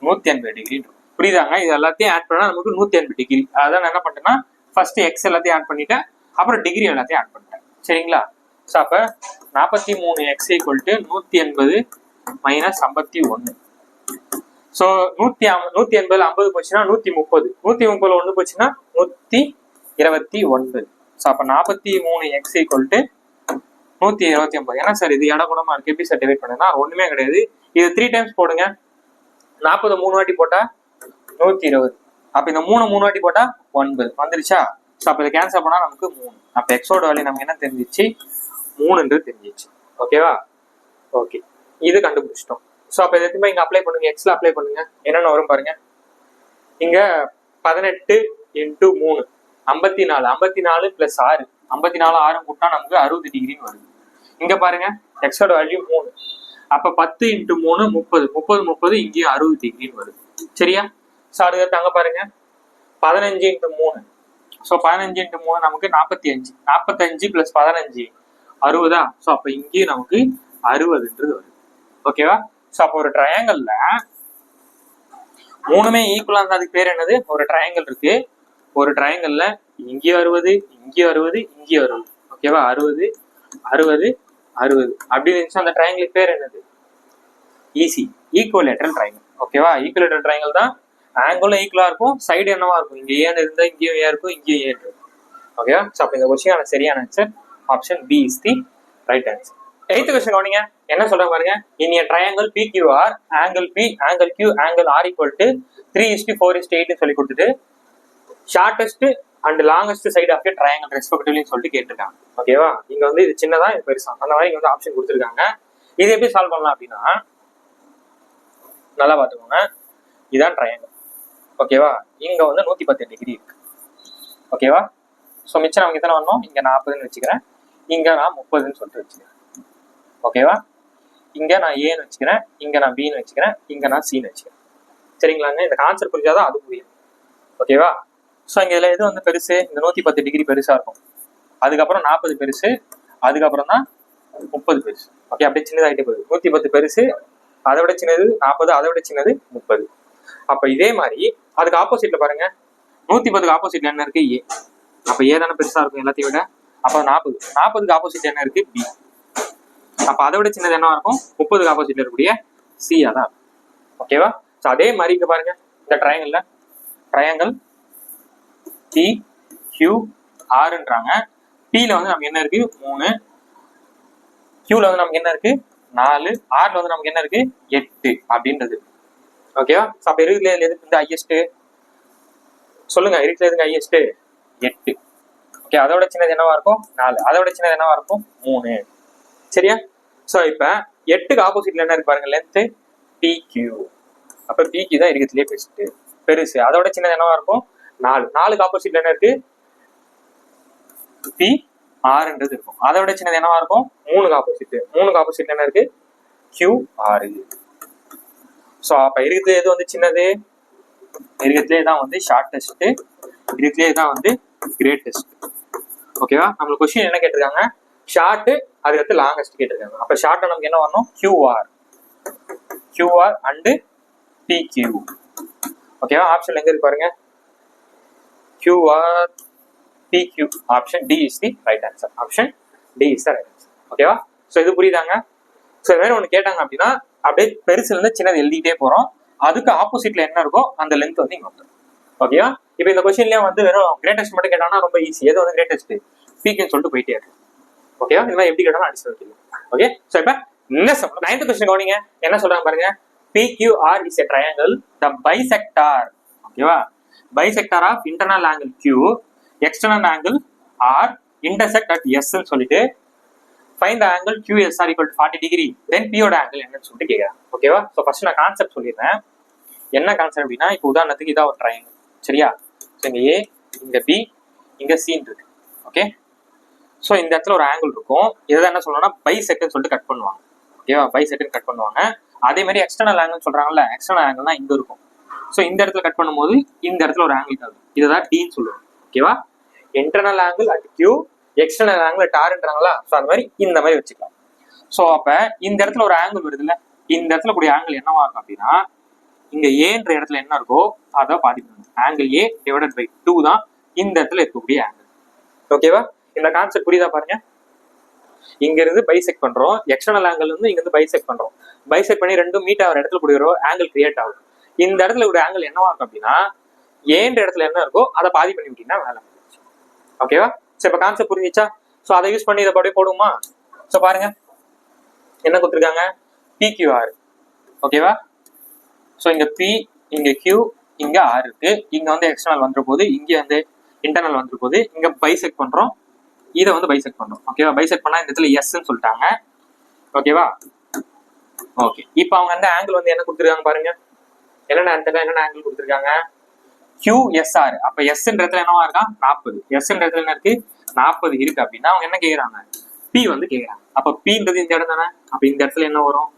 180 டிகிரி. புரியுதாங்க? இது எல்லாத்தையும் ஆட் பண்ணா நமக்கு 180 டிகிரி. அதான் நான் என்ன பண்ணிட்டேன்னா ஃபர்ஸ்ட் எக்ஸ் எல்லாத்தையும் ஆட் பண்ணிட்டேன், அப்புறம் டிகிரி எல்லாத்தையும் ஆட் பண்ணிட்டேன். சரிங்களா? ஸோ அப்ப 43x equal to 180 minus 51. So 180 50 போச்சுன்னா 130. 130 1 போச்சுன்னா 129. ஸோ அப்ப 43x ஈக்குவல் டு 129. ஏன்னா சார் இது இடகுணமா இருக்கு, எப்படி சார் டிவைட் பண்ணுன்னா ஒண்ணுமே கிடையாது. இது 3 டைம்ஸ் போடுங்க. 40 3 வாட்டி போட்டா 120. அப்ப இந்த 3 வாட்டி போட்டா 9 வந்துருச்சா? ஸோ அப்ப இதை கேன்சல் பண்ணா நமக்கு 3. அப்ப எக்ஸோட வேல்யூ நமக்கு என்ன தெரிஞ்சிச்சு, 3 தெரிஞ்சிச்சு. ஓகேவா? ஓகே, இது கண்டுபிடிச்சிட்டோம். ஸோ அப்ப இதை இங்க அப்ளை பண்ணுங்க, எக்ஸ்ல அப்ளை பண்ணுங்க. என்னென்ன வரும் பாருங்க. இங்க 18 × 3 54. 54 பிளஸ் 6 54 6 கூட்டா நமக்கு 60 டிகிரின்னு வருது. இங்க பாருங்க எக்ஸோட வேல்யூ 3. அப்ப 10 × 3 30. 30 இங்கேயும் 60 டிகிரின்னு வருது. சரியா? ஸோ அடுத்து அங்க பாருங்க 15 × 3. ஸோ 15 × 3 நமக்கு 45. 45 பிளஸ் 15 60. ஸோ அப்ப இங்கேயும் நமக்கு 60ன்றது வருது. ஓகேவா? ஸோ அப்போ ஒரு ட்ரையாங்கிள்ல மூணுமே ஈக்குவலா இருந்தா அதுக்கு பேர் என்னது, ஒரு ட்ரையாங்கிள் இருக்கு. ஒரு ட்ரையாங்கிள்ல இங்கேயும் 60 இங்கேயும் 60 இங்கேயும் 60. ஓகேவா? 60 60 60 அப்படின்னு இருந்துச்சு. அந்த ட்ரையாங்கிள் பேர் என்னது, ஈஸி ஈக்குவலேட்டரல் ட்ரையாங்கிள். ஓகேவா? ஈக்குவலேட்டரல் ட்ரையாங்கிள் தான் ஆங்கிளும் ஈக்குவலா இருக்கும், சைடு என்னவா இருக்கும், இங்க ஏன் இருந்தா இங்கேயும் ஏன் இருக்கும், இங்கேயும் ஏன் இருக்கும். ஓகேவா? ஸோ அப்ப இந்த கொஸ்டின் சரியான answer option B is the right answer. 8th question கவனிங்க. என்ன சொல்றாங்க பாருங்க. இன் a triangle PQR angle P angle Q angle R equal to 3:4:8 சொல்லி கொடுத்துட்டு shortest and longest side of a triangle respectively சொல்லிட்டு கேட்டிருக்காங்க. ஓகேவா? இங்க வந்து இது சின்னதா இது பெருசா அந்த மாதிரி இங்க வந்து ஆப்ஷன் கொடுத்துருக்காங்க. இது எப்படி சால்வ் பண்ணலாம் அப்படின்னா நல்லா பாத்துக்கோங்க. இதான் ட்ரையாங்கிள். ஓகேவா? இங்க வந்து 110 டிகிரி இருக்கு. ஓகேவா? ஸோ மிச்சம் நமக்கு எத்தனை வரணும்? இங்க 40ன்னு வச்சுக்கிறேன், இங்க நான் 30ன்னு சொல்லிட்டு வச்சுக்கிறேன். ஓகேவா? இங்க நான் ஏன்னு வச்சுக்கிறேன், இங்க நான் பின்னு வச்சுக்கிறேன், இங்க நான் சின்னு வச்சுக்கிறேன். சரிங்களாங்க? இந்த கான்செப்ட் புரிஞ்சாதான் அது புரியும். ஓகேவா? ஸோ இங்க இதுல எது வந்து பெருசு? இந்த 110 டிகிரி பெருசா இருக்கும், அதுக்கப்புறம் 40 பெருசு, அதுக்கப்புறம் தான் 30 பெருசு. ஓகே, அப்படியே சின்னதாகிட்டே போகுது. 110 பெருசு, அதை விட சின்னது 40, அதை விட சின்னது 30. அப்ப இதே மாதிரி அதுக்கு ஆப்போசிட்ல பாருங்க, 110க்கு ஆப்போசிட்ல என்ன இருக்கு? ஏ. அப்ப ஏ தானே பெருசா இருக்கும் எல்லாத்தையும் விட. அப்ப 40க்கு ஆப்போசிட் என்ன இருக்கு? பி. அப்ப அதை விட சின்னது என்னவா இருக்கும்? 30க்கு ஆப்போசிட்ல இருக்கக்கூடிய சி தான். ஓகேவா? ஸோ அதே மாதிரி இங்க பாருங்க, இந்த ட்ரையாங்கிள் பி கியூ ஆர்ன்றாங்க. பில வந்து நமக்கு என்ன இருக்கு? 3. கியூல வந்து நமக்கு என்ன இருக்கு? 4. ஆர்ல வந்து நமக்கு என்ன இருக்கு? 8 அப்படின்றது. ஓகேவா? ஸோ அப்ப இருக்குல்ல எதுக்கு இந்த ஹையஸ்ட் சொல்லுங்க, இருக்குல்ல எதுக்கு ஹையஸ்ட்? 8. ஓகே, அதோட சின்னது என்னவா இருக்கும்? 4. அதோட சின்னது என்னவா இருக்கும்? 3. சரியா? ஸோ இப்ப 8க்கு ஆப்போசிட்ல என்ன இருக்கு பாருங்க? Length PQ. அப்ப PQ தான் இருக்கிறதுலே பெருசு. அதோட சின்னது என்னவா இருக்கும்? 4. 4க்கு ஆப்போசிட்ல என்ன இருக்கு? PR இருக்கும். அதோட சின்னது என்னவா இருக்கும்? 3க்கு ஆப்போசிட். 3க்கு ஆப்போசிட்ல என்ன இருக்கு? QR. ஸோ அப்ப இருக்கிறதுல எது வந்து சின்னது? இருக்கிறதுலே தான் வந்து ஷார்டஸ்ட், இருக்கிறதுலே தான் வந்து கிரேட்டஸ்ட். ஓகேவா? நம்மளுக்கு கொஸ்டின் என்ன கேட்டிருக்காங்க? ஷார்ட், அதுக்கடுத்து லாங்கஸ்ட் கேட்டிருக்காங்க. அப்ப ஷார்ட் நமக்கு என்ன வரணும்? QR and PQ. ஓகேவா? ஆப்ஷன் எங்க இருக்கு பாருங்க, QR PQ. Option D is the right answer. Option D is the right answer. ஓகேவா? ஸோ இது புரியுதாங்க? ஸோ இது மாதிரி ஒன்று கேட்டாங்க அப்படின்னா அப்படியே பெருசுல இருந்து சின்னது எழுதிட்டே போறோம், அதுக்கு ஆப்போசிட்ல என்ன இருக்கோ அந்த லென்த் வந்து இங்க வந்துடும். ஓகேவா? இப்போ இந்த கொஸ்டின்லயே வந்து வெறும் கிரேட்டஸ்ட் மட்டும் கேட்டாங்கன்னா ரொம்ப ஈஸி. எது வந்து கிரேட்டஸ்ட்? PQன்னு சொல்லிட்டு போயிட்டே இருக்கு. ஓகேவா? இந்த மாதிரி எப்படி கேட்டாலும் அடிச்சு தெரியும். ஓகே, ஸோ இப்போ நெக்ஸ்ட் 9th கொஸ்டின் கவனிங்க, என்ன சொல்றாங்க பாருங்க. PQR is a triangle. The bisector, ஓகேவா, bisector of internal angle Q, external angle R, intersect at S ன்னு சொல்லிட்டு find the angle QSR equal to 40 degree. Then P யோட angle என்னன்னு சொல்லிட்டு கேட்குறாங்க. ஓகேவா? ஸோ ஃபர்ஸ்ட் நான் கான்செப்ட் சொல்லிடுறேன். என்ன கான்செப்ட் அப்படின்னா, இப்போ உதாரணத்துக்கு இதான் ஒரு ட்ரையாங்கிள். சரியா? ஸோ இங்க ஏ, இங்க பி, இங்க சின்னு இருக்கு. ஓகே, ஸோ இந்த இடத்துல ஒரு ஆங்கிள் இருக்கும். இதை என்ன சொல்லணும்னா பைசெக்ட்னு சொல்லிட்டு கட் பண்ணுவாங்க. ஓகேவா? பைசெக்ட்னு கட் பண்ணுவாங்க. அதே மாதிரி எக்ஸ்டர்னல் ஆங்கிள் சொல்றாங்கல்ல, எக்ஸ்டர்னல் ஆங்கிள் தான் இங்க இருக்கும். ஸோ இந்த இடத்துல கட் பண்ணும்போது இந்த இடத்துல ஒரு ஆங்கிள் ஆகும். இதுதான் டீன்னு சொல்லுவோம். ஓகேவா? Internal angle at Q, external angle at ஆர்ன்றாங்களா? ஸோ அந்த மாதிரி இந்த மாதிரி வச்சுக்கலாம். ஸோ அப்ப இந்த இடத்துல ஒரு ஆங்கிள் வருதுல்ல, இந்த இடத்துல கூடிய ஆங்கிள் என்னவா இருக்கும் அப்படின்னா, இங்க ஏன்ற இடத்துல என்ன இருக்கோ அதை பாதி பண்ணணும். ஆங்கிள் A டிவைடட் பை 2 தான் இந்த இடத்துல இருக்கக்கூடிய ஆங்கிள். ஓகேவா? இந்த கான்செப்ட் புரியுதா பாருங்க. இங்க இருந்து பைசெக்ட் பண்றோம், எக்ஸ்டர்னல் ஆங்கிள் வந்து இங்க இருந்து பைசெக்ட் பண்றோம். பைசெக்ட் பண்ணி ரெண்டும் மீட் ஆகிற இடத்துல கூடிய ஆங்கிள் கிரியேட் ஆகும். இந்த இடத்துல ஒரு ஆங்கிள் என்னவா இருக்கும் அப்படின்னா, ஏன்ற இடத்துல என்ன இருக்கோ அதை பாதி பண்ணி விட்டீங்கன்னா வேலை. ஓகேவா? ஸோ இப்போ கான்செப்ட் புரிஞ்சிச்சா? ஸோ அதை யூஸ் பண்ணி இதை அப்படியே போடுவோமா? ஸோ பாருங்க என்ன கொடுத்துருக்காங்க, PQR. ஓகேவா? ஸோ இங்க P, இங்க Q, இங்க R இருக்கு. இங்க வந்து எக்ஸ்டர்னல் வந்துற போது, இங்க வந்து இன்டர்னல் வந்துற போது, இங்க பைசெக்ட் பண்றோம், இதை வந்து பைசெக்ட் பண்றோம். ஓகேவா? பைசெக்ட் பண்ணா இந்த இடத்துல எஸ்ன்னு சொல்லிட்டாங்க. ஓகேவா? ஓகே, இப்போ அவங்க அந்த ஆங்கிள் வந்து என்ன கொடுத்துருக்காங்க பாருங்க. என்னென்ன ஆங்கிள் கொடுத்துருக்காங்க? QSR. அப்ப எஸ்ன்ற இடத்துல என்னவா இருக்கா? 40. எஸ்ன்ற இடத்துல என்ன இருக்கு? 40 இருக்கு. அப்படின்னா அவங்க என்ன கேக்குறாங்க? P வந்து கேக்குறாங்க. அப்ப Pன்றது இந்த இடம் தானே. அப்ப இந்த இடத்துல என்ன வரும்?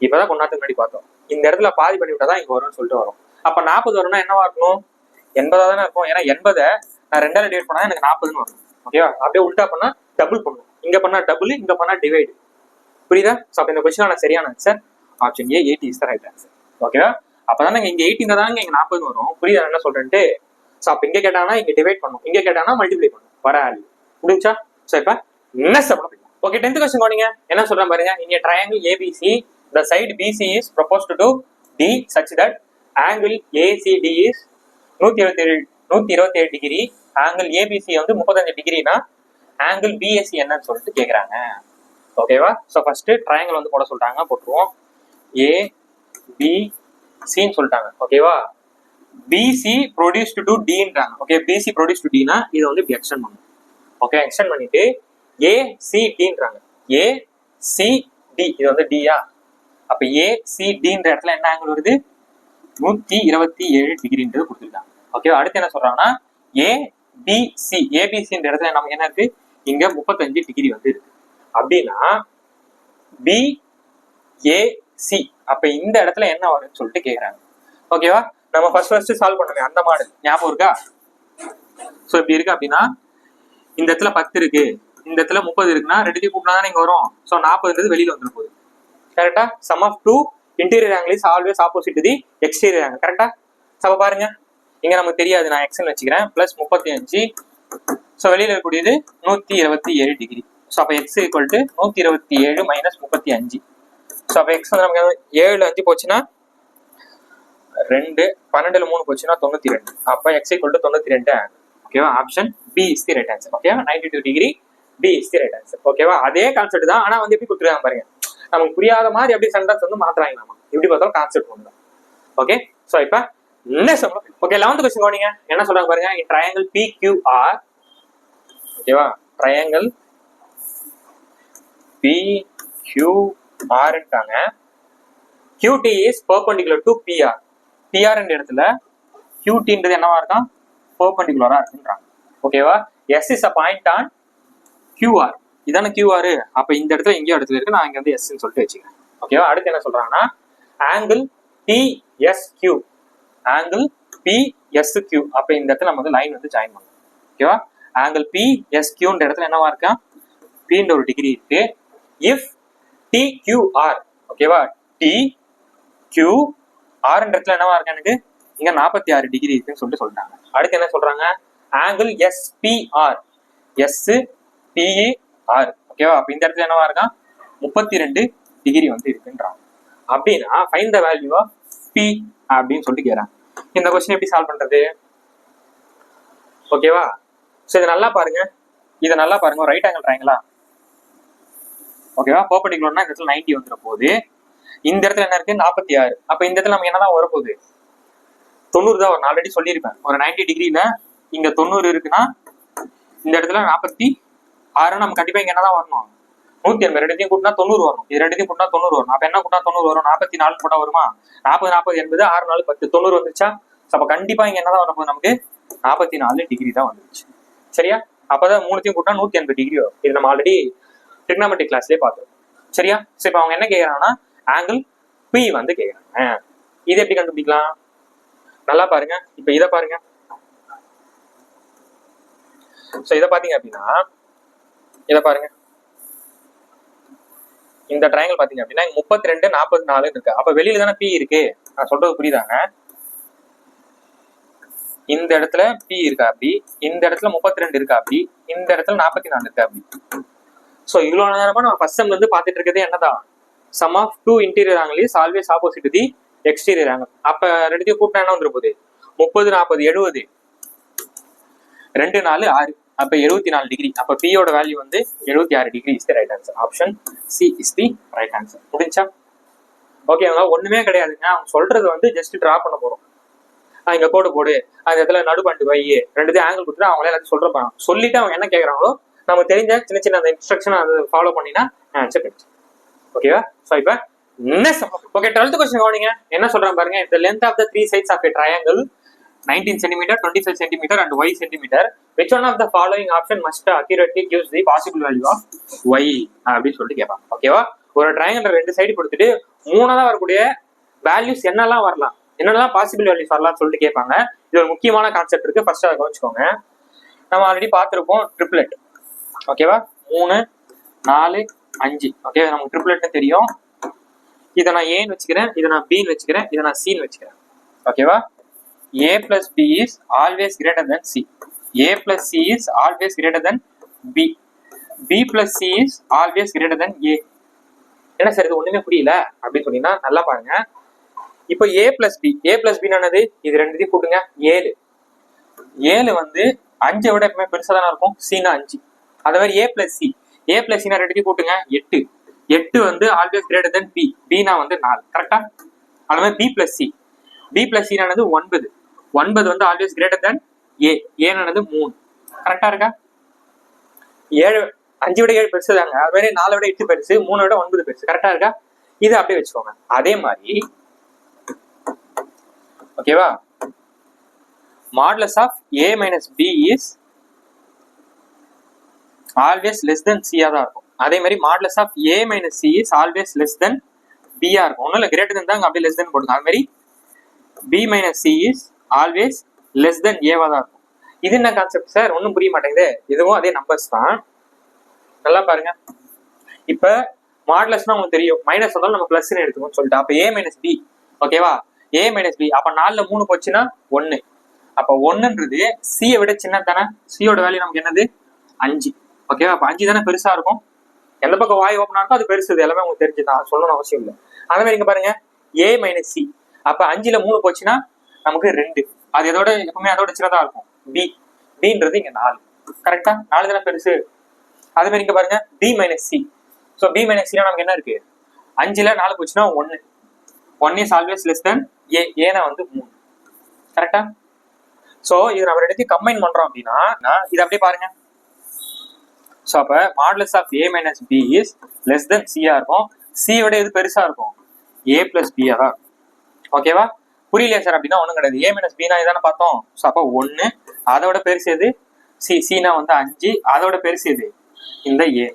இப்பதான் கொஞ்ச நேரத்துக்கு முன்னாடி பார்த்தோம், இந்த இடத்துல பாதி பண்ணி விட்டாதான் இங்க வரும்னு சொல்லிட்டு வரும். அப்ப 40 வரும்னா என்னவா இருக்கணும்? 80 தானே இருக்கும். ஏன்னா 80 நான் 2ஆல டிவைட் பண்ணா எனக்கு 40ன்னு வரும். ஓகேவா? அப்படியே உல்டா பண்ணா டபுள் பண்ணும். இங்க பண்ணா டபுள், இங்க பண்ணா டிவைடு. புரியுதா? ஸோ அப்ப இந்த கொஸ்டினான சரியான answer option A, 80 is the right answer. ஓகேவா? அப்பதான் இங்க 80 தாங்க இங்க 40 வரும். புரியுதா என்ன சொல்றேன்ட்டு? ஸோ அப்ப இங்க கேட்டாங்கன்னா இங்க டிவைட் பண்ணும், இங்க கேட்டாங்கன்னா மல்டிப்ளை பண்ணும், வர ஆல்யூ. முடிஞ்சா? ஸோ இப்ப என்ன சொல்ல? ஓகே, 10th கொஸ்டின் கவனிங்க, என்ன சொல்றேன் பாருங்க. இன் a triangle ABC, the side BC is proposed to D such that angle ACD is 127 degree, angle ABC வந்து 35 டிகிரினா ஆங்கிள் BAC என்னன்னு சொல்லிட்டு கேக்குறாங்க. ஓகேவா? ஸோ ஃபர்ஸ்ட் ட்ரையாங்கிள் வந்து போட சொல்றாங்க, போட்டுருவோம். ABCன்னு சொல்லிட்டாங்க. ஓகேவா? BC ப்ரொடியூஸ்ட் டு Dன்றாங்க. ஓகே, BC ப்ரொடியூஸ்ட் டு Dனா இதை வந்து இப்படி எக்ஸ்டெண்ட் பண்ணணும். ஓகே, எக்ஸ்டெண்ட் பண்ணிட்டு ACDன்றாங்க. ACD இது வந்து டியா? அப்ப ACDன்ற இடத்துல என்ன ஆங்கிள் வருது? 127 டிகிரின்றது கொடுத்துருக்காங்க. ஓகேவா? அடுத்து என்ன சொல்றாங்கன்னா ஏபிசி. ஏபிசின்ற இடத்துல நமக்கு என்ன இருக்கு? இங்க 35 டிகிரி வந்து இருக்கு. அப்படின்னா பிஏசி அப்ப இந்த இடத்துல என்ன வரும்னு சொல்லிட்டு கேக்குறாங்க. ஓகேவா? நம்ம ஃபர்ஸ்ட் சால்வ் பண்ணுங்க அந்த மாடல் ஞாபகம் இருக்கா? சோ இப்படி இருக்கு அப்படின்னா இந்த இடத்துல 10 இருக்கு, இந்த இடத்துல 30 இருக்குன்னா ரெண்டுத்தையும் கூட்டினா தான் இங்க வரும். சோ 40 வெளியில வந்துடும் போகுது. கரெக்டா? Sum of two interior angle is always opposite the exterior angle. கரெக்டா? சோ பாருங்க இங்க நமக்கு தெரியாது, நான் எக்ஸ்ன்னு வச்சுக்கிறேன். பிளஸ் 35. சோ வெளியில இருக்கக்கூடியது 127 டிகிரி. சோ அப்ப X equal to 127 minus 35. So அப்ப எக்ஸ் வந்து நமக்கு 7 5 போச்சுன்னா 2, 12 3 போச்சுன்னா 92. அப்ப எக்ஸ் ஈக்குவல் டு 92. ஓகேவா? Option B is the right answer. ஓகேவா? 92 degree B is the right answer. ஓகேவா? அதே கான்செப்ட் தான், ஆனா வந்து எப்படி கொடுத்துருக்காங்க பாருங்க. நமக்கு புரியாத மாதிரி எப்படி சென்டென்ஸ் வந்து மாத்துறாங்க. நம்ம எப்படி பார்த்தாலும் கான்செப்ட் ஒன்று தான். ஓகே? சோ இப்ப நெக்ஸ்ட் ஓகே 11th क्वेश्चन கவனிங்க. என்ன சொல்றாங்க பாருங்க. இன் ட்ரையாங்கிள் PQR. ஓகேவா? Triangle PQR ன்றாங்க. QT is perpendicular to PR. PR என்ற இடத்துல QT ன்றது என்னவா இருக்கும்? பெர்பெண்டிகுலரா இருக்குன்றாங்க. ஓகேவா? S is a point on QR. இதான QR. அப்ப இந்த இடத்துல எங்கேயோ இடத்துல இருக்கு, நான் இங்க வந்து S ன்னு சொல்லிட்டு வச்சுக்கிறேன். ஓகேவா? அடுத்து என்ன சொல்றாங்கன்னா ஆங்கிள் PSQ. Angle PSQ. அப்ப இந்த இடத்துல நம்ம வந்து லைன் வந்து ஜாயின் பண்ணணும். ஓகேவா? ஆங்கிள் PSQ ன்ற இடத்துல என்னவா இருக்கா? P ன்ற ஒரு டிகிரி இருக்கு. If TQR. ஓகேவா? TQR ன்ற இடத்துல என்னவா இருக்கு? எனக்கு இங்க 46 டிகிரி இருக்குன்னு சொல்லிட்டு சொல்றாங்க. அடுத்து என்ன சொல்றாங்க? Angle SPR. SPR. ஓகேவா? அப்ப இந்த இடத்துல என்னவா இருக்கா? 32 டிகிரி வந்து இருக்குன்றாங்க. அப்படின்னா find the value of P அப்படின்னு சொல்லிட்டு கேக்குறாங்க. இந்த क्वेश्चन எப்படி சால்வ் பண்றது? ஓகேவா? சோ இத நல்லா பாருங்க. இத நல்லா பாருங்க. ரைட் ஆங்கிள் ட்ரையாங்கிளா? ஓகேவா? பெர்பெண்டிகுலர்னா இந்த இடத்துல 90 வந்துற போகுது. இந்த இடத்துல என்ன இருக்கு? 46. அப்ப இந்த இடத்துல நமக்கு என்னதான் வர போகுது? 90 தான் வரும். ஆல்ரெடி சொல்லியிருப்பேன். ஒரு 90 டிகிரில இங்க 90 இருக்குன்னா இந்த இடத்துல 46 நம்ம கண்டிப்பா இங்க என்னதான் வரணும்? 180. ரெண்டுத்தையும் கூட்டினா 90 வரும். இது ரெண்டுத்தையும் கூட்டினா 90 வரும். அப்ப என்ன கூட்டினா 90 வரும்? 44 போட்டா வருமா? 40 40 80 6 4 10 90 வந்துச்சா? அப்ப கண்டிப்பா இங்க என்னதான் வரப்போகுது? நமக்கு 44 டிகிரி தான் வந்துருச்சு. சரியா? அப்பதான் மூணுத்தையும் கூட்டினா 180 டிகிரி வரும். இது நம்ம ஆல்ரெடி ட்ரிக்னாமெட்ரிக் கிளாஸ்லயே பார்த்தோம். சரியா? சோ இப்ப அவங்க என்ன கேக்குறாங்கன்னா ஆங்கிள் P வந்து கேக்குறாங்க. இது எப்படி கண்டுபிடிக்கலாம்? நல்லா பாருங்க. இப்ப இத பாருங்க. சோ இத பாத்தீங்க அப்படின்னா இத பாருங்க. இந்த ட்ரையாங்கிள் பாத்தீங்க அப்படின்னா 32 44 இருக்கு. அப்ப வெளியில தானே P இருக்கு. நான் சொல்றது புரியுதாங்க? இந்த இடத்துல P இருக்கா அப்படி, இந்த இடத்துல 32 இருக்கா அப்படி, இந்த இடத்துல 44 இருக்கா அப்படி. சோ இவ்வளவு நேரமா நம்ம ஃபர்ஸ்ட் செம்ல இருந்து பாத்துட்டு இருக்கிறது என்னதான்? Sum of two interior angle is always opposite the exterior angle. அப்ப ரெண்டுத்தையும் கூட்டினா என்ன வந்துற போகுது? 30 40 70 2 4 6. அப்ப 74 டிகிரி. அப்ப P யோட வேல்யூ வந்து 76 degree is the right answer. Option C is the right answer. முடிஞ்சா? ஓகேவா? ஒண்ணுமே கிடையாதுங்க. அவங்க சொல்றது வந்து ஜஸ்ட் டிரா பண்ண போறோம். இங்க கோடு போடு, அந்த இடத்துல நடு பாயிண்ட் வை, ரெண்டுத்தையும் ஆங்கிள் கொடுத்துட்டு அவங்களே எல்லாத்தையும் சொல்றப்பாங்க. சொல்லிட்டு அவங்க என்ன கேட்கறாங்களோ நமக்கு தெரிஞ்ச சின்ன சின்ன அந்த இன்ஸ்ட்ரக்ஷன் அதை ஃபாலோ பண்ணினா ஆன்சர் கிடைச்சு. ஓகேவா? சோ இப்ப ஓகே 12th क्वेश्चन கவனிங்க. என்ன சொல்றாங்க பாருங்க. the length of the three sides of a triangle 19 cm, 25 cm and y cm. Which one of the following option must accurately gives the possible value of y அப்படி சொல்லிட்டு கேட்பாங்க. ஓகேவா? ஒரு triangle ரெண்டு சைடு கொடுத்துட்டு மூணாவதா வரக்கூடிய வேல்யூஸ் என்னெல்லாம் வரலாம், என்னெல்லாம் பாசிபிள் வேல்யூஸ் வரலாம்னு சொல்லிட்டு கேட்பாங்க. இது ஒரு முக்கியமான கான்செப்ட் இருக்கு. ஃபர்ஸ்ட் அதை கவனிச்சுக்கோங்க. நம்ம ஆல்ரெடி பார்த்திருப்போம் ட்ரிப்ளெட். ஓகேவா? 3 4 5. ஓகே, நமக்கு ட்ரிப்ளெட்னு தெரியும். இதை நான் ஏன்னு வச்சுக்கிறேன், இதை நான் பின்னு வச்சுக்கிறேன், இதை நான் சின்னு வச்சுக்கிறேன். ஓகேவா? A plus B is always greater than C. A plus C is always greater than B. B plus C is always greater than A. என்ன சார் இது ஒண்ணுமே புரியல அப்படின்னு சொன்னீங்கன்னா நல்லா பாருங்க. இப்போ A plus B, A plus B என்னது? இது ரெண்டுத்தையும் கூட்டுங்க 7. 7 வந்து 5 விட எப்பவுமே பெருசா தானே இருக்கும். Cனா 5. அதே மாதிரி A plus C, A plus C ரெண்டுத்தையும் கூட்டுங்க 8. 8 வந்து ஆல்வேஸ் கிரேட்டர் தென் B. Bனா வந்து 4. கரெக்டா? அதே மாதிரி B plus C, B plus C ஆனது 9. 9 வந்து always greater than A. A ஆனது 3. கரெக்டா இருக்கா? 7 5 விட 7 பெருசு தாங்க. அது மாதிரி 4 விட 8 பெருசு, 3 விட 9 பெருசு. கரெக்டா இருக்கா? இது அப்படியே வச்சுக்கோங்க. அதே மாதிரி ஓகேவா? Modulus of a minus b is always less then c தான் இருக்கும். அதே மாதிரி modulus of a minus c is always less then b இருக்கும். ஒன்றும் இல்லை, கிரேட்டர் தென் தான் அப்படியே லெஸ் தென் போடுங்க. அது மாதிரி b minus c is always less then a தான் இருக்கும். இது என்ன கான்செப்ட் சார்? ஒன்றும் புரிய மாட்டேங்குது. இதுவும் அதே நம்பர்ஸ் தான். நல்லா பாருங்க. இப்ப மாடுலஸ்னா உங்களுக்கு தெரியும், மைனஸ் வந்தாலும் நம்ம பிளஸ் எடுத்துக்கோன்னு சொல்லிட்டு, அப்ப a minus b ஓகேவா? a minus b அப்ப 4ல 3 போச்சுன்னா 1. அப்ப 1ன்றது c விட சின்னது தானே? c யோட வேல்யூ நமக்கு என்னது? 5. ஓகேவா? அப்ப 5 தானே பெருசா இருக்கும். எந்த பக்கம் வாய் ஓப்பனா இருக்கோ அது பெருசு. எல்லாமே உங்களுக்கு தெரிஞ்சுதான், சொல்லணும்னு அவசியம் இல்லை. அதே மாதிரி இங்க பாருங்க, a minus c அப்ப 5ல 3 போச்சுன்னா நமக்கு 2. அது எதோட எப்பவுமே அதோட சின்னதா இருக்கும். bன்றது இங்க 4. கரெக்டா? 4 தானே பெருசு. அதே மாதிரி இங்க பாருங்க, b minus c. So b minus c நமக்கு என்ன இருக்கு? 5ல 4 போச்சுன்னா 1. 1 is always less then a. ஏன்னா வந்து 3. கரெக்டா? ஸோ இது நம்ம ரெண்டுத்தையும் கம்பைன் பண்றோம் அப்படின்னா இது அப்படியே பாருங்க. ஸோ அப்ப modulus of a minus b is less then c இருக்கும். c விட இது பெருசா இருக்கும், a plus b தான் இருக்கும். ஓகேவா? புரியலையா சார்? அப்படின்னா ஒன்றும் கிடையாது. a minus b இதானே பார்த்தோம். ஸோ அப்போ 1 அதோட பெருசு எது? c னா வந்து 5 அதோட பெருசு எது? இந்த a.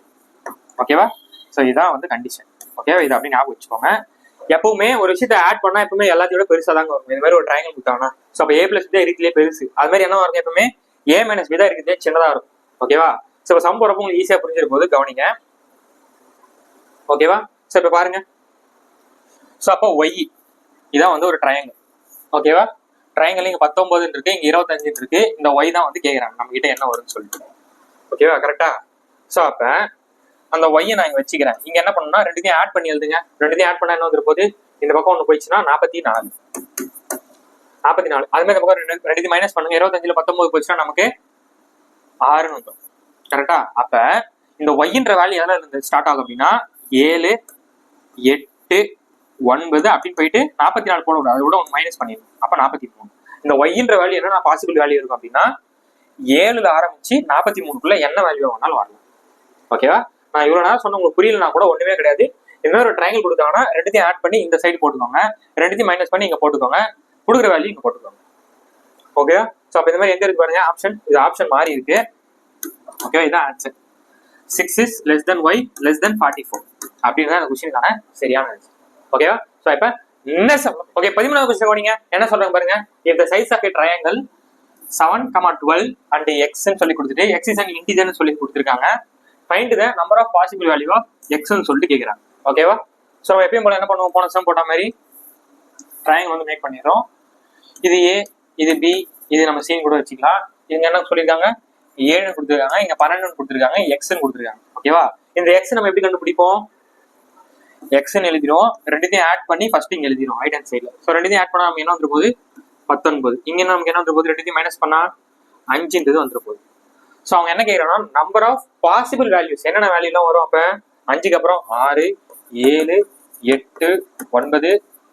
ஓகேவா? ஸோ இதான் வந்து கண்டிஷன். ஓகேவா? இது அப்படி ஞாபகம் வச்சுக்கோங்க. எப்பவுமே ஒரு விஷயத்தை ஆட் பண்ணா எப்பவுமே எல்லாத்தையோட பெருசா தாங்க வரும். இந்த மாதிரி ஒரு ட்ரையாங்கிள் கொடுத்தாங்கன்னா ஸோ அப்போ a plus b தான் இருக்கிறதுலே பெருசு. அது மாதிரி என்ன வரும்? எப்பவுமே a minus b தான் இருக்கிறதே சின்னதா இருக்கும். ஓகேவா? ஸோ இப்போ சம் போறப்போ உங்களுக்கு ஈஸியா புரிஞ்சிருக்கும் போது கவனிங்க. ஓகேவா? ஸோ இப்போ பாருங்க. ஸோ அப்போ y இதான் வந்து ஒரு ட்ரையாங்கிள். ஓகேவா? ட்ரையாங்கிள் இங்க 19 இருக்கு, இங்க 25 இருக்கு. இந்த y தான் வந்து கேட்கறாங்க நம்ம கிட்ட என்ன வரும்னு சொல்லிட்டு. ஓகேவா? கரெக்டா? ஸோ அப்ப அந்த ஒய்யை நான் இங்க வச்சுக்கிறேன். இங்க என்ன பண்ணணும்னா ரெண்டுத்தையும் ஆட் பண்ணி எழுதுங்க. ரெண்டுத்தையும் ஆட் பண்ணா என்ன வந்துரு போது? இந்த பக்கம் ஒண்ணு போயிடுச்சுன்னா 44. அது மாதிரி இந்த பக்கம் ரெண்டுத்தையும் மைனஸ் பண்ணுங்க. 25ல 19 போயிடுச்சுன்னா நமக்கு 6ன்னு வந்துடும். கரெக்டா? அப்ப இந்த ஒய்ன்ற வேல்யூ எதுல இருந்து ஸ்டார்ட் ஆகும் அப்படின்னா 7, 8, 9 அப்படின்னு போயிட்டு 44 போட விடாது. அதோட ஒன்று மைனஸ் பண்ணிடணும். அப்ப 43. இந்த ஒய்ன்ற வேல்யூ என்ன பாசிபிள் வேல்யூ இருக்கும் அப்படின்னா 7ல ஆரம்பிச்சு 43க்குள்ள என்ன வேல்யூ வேணாலும் வரலாம். ஓகேவா? நான் இவ்வளவு நேரம் சொன்ன உங்களுக்கு புரியலனா கூட ஒண்ணுமே கிடையாது. இந்த மாதிரி ஒரு ட்ரையாங்கிள் கொடுத்தாங்கன்னா ரெண்டுத்தையும் ஆட் பண்ணி இந்த சைடு போட்டுக்கோங்க, ரெண்டுத்தையும் மைனஸ் பண்ணி இங்க போட்டுக்கோங்க, கொடுக்குற வேல்யூ இங்க போட்டுக்கோங்க. ஓகேவா? ஸோ அப்போ இந்த மாதிரி எங்க இருக்கு பாருங்க ஆப்ஷன். இது ஆப்ஷன் மாறி இருக்கு. ஓகேவா? இதான் answer. 6 is less than y less than 44 அப்படின்னு தான் இந்த கொஸ்டினுக்கான சரியான ஆன்சர். ஓகேவா? ஸோ இப்போ என்ன சொல்லணும்? ஓகே, 13வது கொஸ்டின் போனீங்க. என்ன சொல்றாங்க பாருங்க. if the size of a triangle 7, 12 and x ன்னு சொல்லி கொடுத்துட்டு x is an integer ன்னு சொல்லி கொடுத்துருக்காங்க. find the number of possible value of x ன்னு சொல்லிட்டு கேட்குறாங்க. ஓகேவா? ஸோ நம்ம எப்பயும் போல என்ன பண்ணுவோம்? போன சம் போட்ட மாதிரி ட்ரையாங்கிள் வந்து மேக் பண்ணிடுறோம். இது a, இது b, இது நம்ம c கூட வச்சுக்கலாம். இவங்க என்ன சொல்லியிருக்காங்க? 7 கொடுத்துருக்காங்க, இங்க 12 கொடுத்துருக்காங்க, எக்ஸ்ன்னு கொடுத்துருக்காங்க. ஓகேவா? இந்த எக்ஸ் நம்ம எப்படி கண்டுபிடிப்போம்? எக்ஸ்ன்னு எழுதிரும். ரெண்டுத்தையும் ஆட் பண்ணி ஃபர்ஸ்ட் இங்க எழுதிரும் ரைட் ஹேண்ட் சைட்ல. ஸோ ரெண்டுத்தையும் ஆட் பண்ணா நமக்கு என்ன வந்துரு போகுது? 19. இங்க நமக்கு என்ன வந்துரு போகுது? ரெண்டுத்தையும் மைனஸ் பண்ணா 5ன்றது வந்துரு போகுது. ஸோ அவங்க என்ன கேட்கறாங்கன்னா நம்பர் ஆஃப் பாசிபிள் வேல்யூஸ் என்னென்ன வேல்யூலாம் வரும்? அப்ப 5க்கு அப்புறம் 6, 7, 8, 9,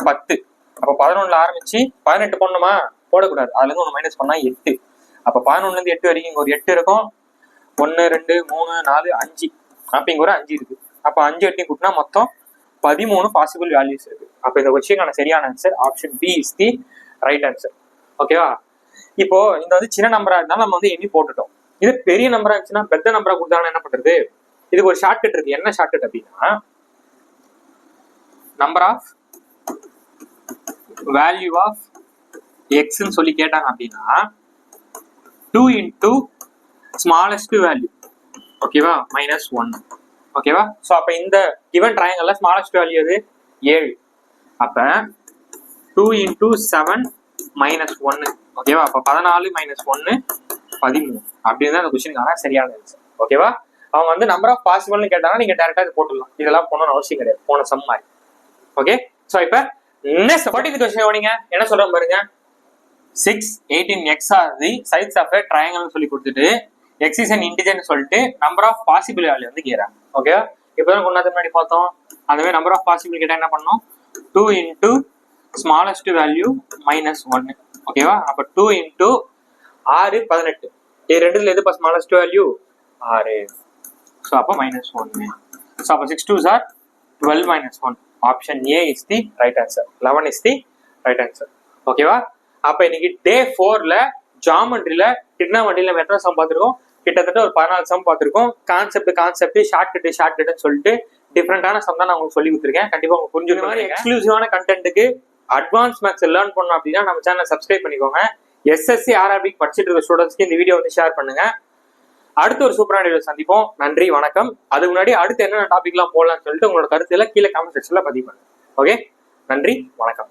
10. அப்ப 11ல ஆரம்பிச்சு 18 போடணுமா? போடக்கூடாது. அதுல இருந்து ஒன்று மைனஸ் பண்ணா 8. அப்ப 11ல இருந்து 8 வரைக்கும் இங்க ஒரு 8 இருக்கும். 1, 2, 3, 4, 5. அப்ப இங்க ஒரு 5 இருக்கு. அப்ப 5, 8 கூட்டினா மொத்தம் 13 பாசிபிள் வேல்யூஸ் இருக்கு. அப்ப இந்த கொஸ்டினுக்கான சரியான answer option B is the right answer. ஓகேவா? இப்போ இந்த வந்து சின்ன நம்பரா இருந்தாலும் நம்ம வந்து எண்ணி போட்டுட்டோம். இது பெரிய நம்பரா இருந்துச்சுன்னா பெரிய நம்பரா கொடுத்தாங்கன்னா என்ன பண்றது? இதுக்கு ஒரு ஷார்ட்கட் இருக்கு. என்ன ஷார்ட்கட் அப்படின்னா நம்பர் ஆஃப் வேல்யூ ஆஃப் எக்ஸ்ன்னு சொல்லி கேட்டாங்க அப்படின்னா 2 into ஸ்மாலஸ்ட் வேல்யூ. ஓகேவா? -1. ஓகேவா? ஸோ அப்ப இந்த கிவன் ட்ரையாங்கிள்ல ஸ்மாலஸ்ட் வேல்யூ எது? 7. அப்ப 2 into 7 -1. ஓகேவா? அப்ப 14 - 1 13 அப்படின்னு தான் இந்த கொஸ்டினுக்கான சரியான ஆன்சர். ஓகேவா? அவங்க வந்து நம்பர் ஆஃப் பாசிபிள்னு கேட்டாங்கன்னா நீங்க டேரக்டா இது போட்டுடலாம். இதெல்லாம் போகணும்னு அவசியம் கிடையாது. போன சம் மாதிரி. ஓகே? ஸோ இப்ப நெக்ஸ்ட் 40th கொஸ்டின் கவனிங்க. என்ன சொல்றோம் பாருங்க. 6, 18x are the sides of a triangle சொல்லி கொடுத்துட்டு x is an integer ன்னு சொல்லிட்டு நம்பர் ஆஃப் பாசிபிள் வேல்யூ வந்து கேக்குறாங்க. ஓகேவா? இப்பதான் கொண்டாந்து முன்னாடி பார்த்தோம். அதுவே நம்பர் ஆஃப் பாசிபிள் கேட்டா என்ன பண்ணணும்? 2 into ஸ்மாலஸ்ட் வேல்யூ -1. ஓகேவா? அப்ப 2 into 6, 18. இது ரெண்டுல எது ஸ்மாலஸ்ட் வேல்யூ? 6. ஸோ அப்போ -1. ஸோ அப்போ 6 2s are 12 - 1. Option A is the right answer. 11 is the right answer. ஓகேவா? அப்ப இன்னைக்கு டே 4ல ஜாமெண்ட்ரியில டிரிக்னாமெட்ரியில நம்ம எத்தனை சம் பார்த்திருக்கோம்? கிட்டத்தட்ட ஒரு 14 சம் பார்த்திருக்கோம். கான்செப்ட் ஷார்ட் கட் சொல்லிட்டு டிஃப்ரெண்டான சம் தான் நான் உங்களுக்கு சொல்லி கொடுத்துருக்கேன். கண்டிப்பா உங்களுக்கு புரிஞ்சுக்கிற மாதிரி எக்ஸ்க்ளூசிவான கண்டென்ட்டுக்கு அட்வான்ஸ் மேக்ஸ் லேர்ன் பண்ணணும் அப்படின்னா நம்ம சேனலை சப்ஸ்கிரைப் பண்ணிக்கோங்க. SSC RRB படிச்சுட்டு இருக்க ஸ்டூடெண்ட்ஸ்க்கு இந்த வீடியோ வந்து ஷேர் பண்ணுங்க. அடுத்த ஒரு சூப்பரான வீடியோ சந்திப்போம். நன்றி, வணக்கம். அதுக்கு முன்னாடி அடுத்து என்னென்ன டாபிக்லாம் போடலாம்னு சொல்லிட்டு உங்களோட கருத்துல கீழே கமெண்ட் செக்ஷன்ல பதிவு பண்ணுங்க. ஓகே, நன்றி, வணக்கம்.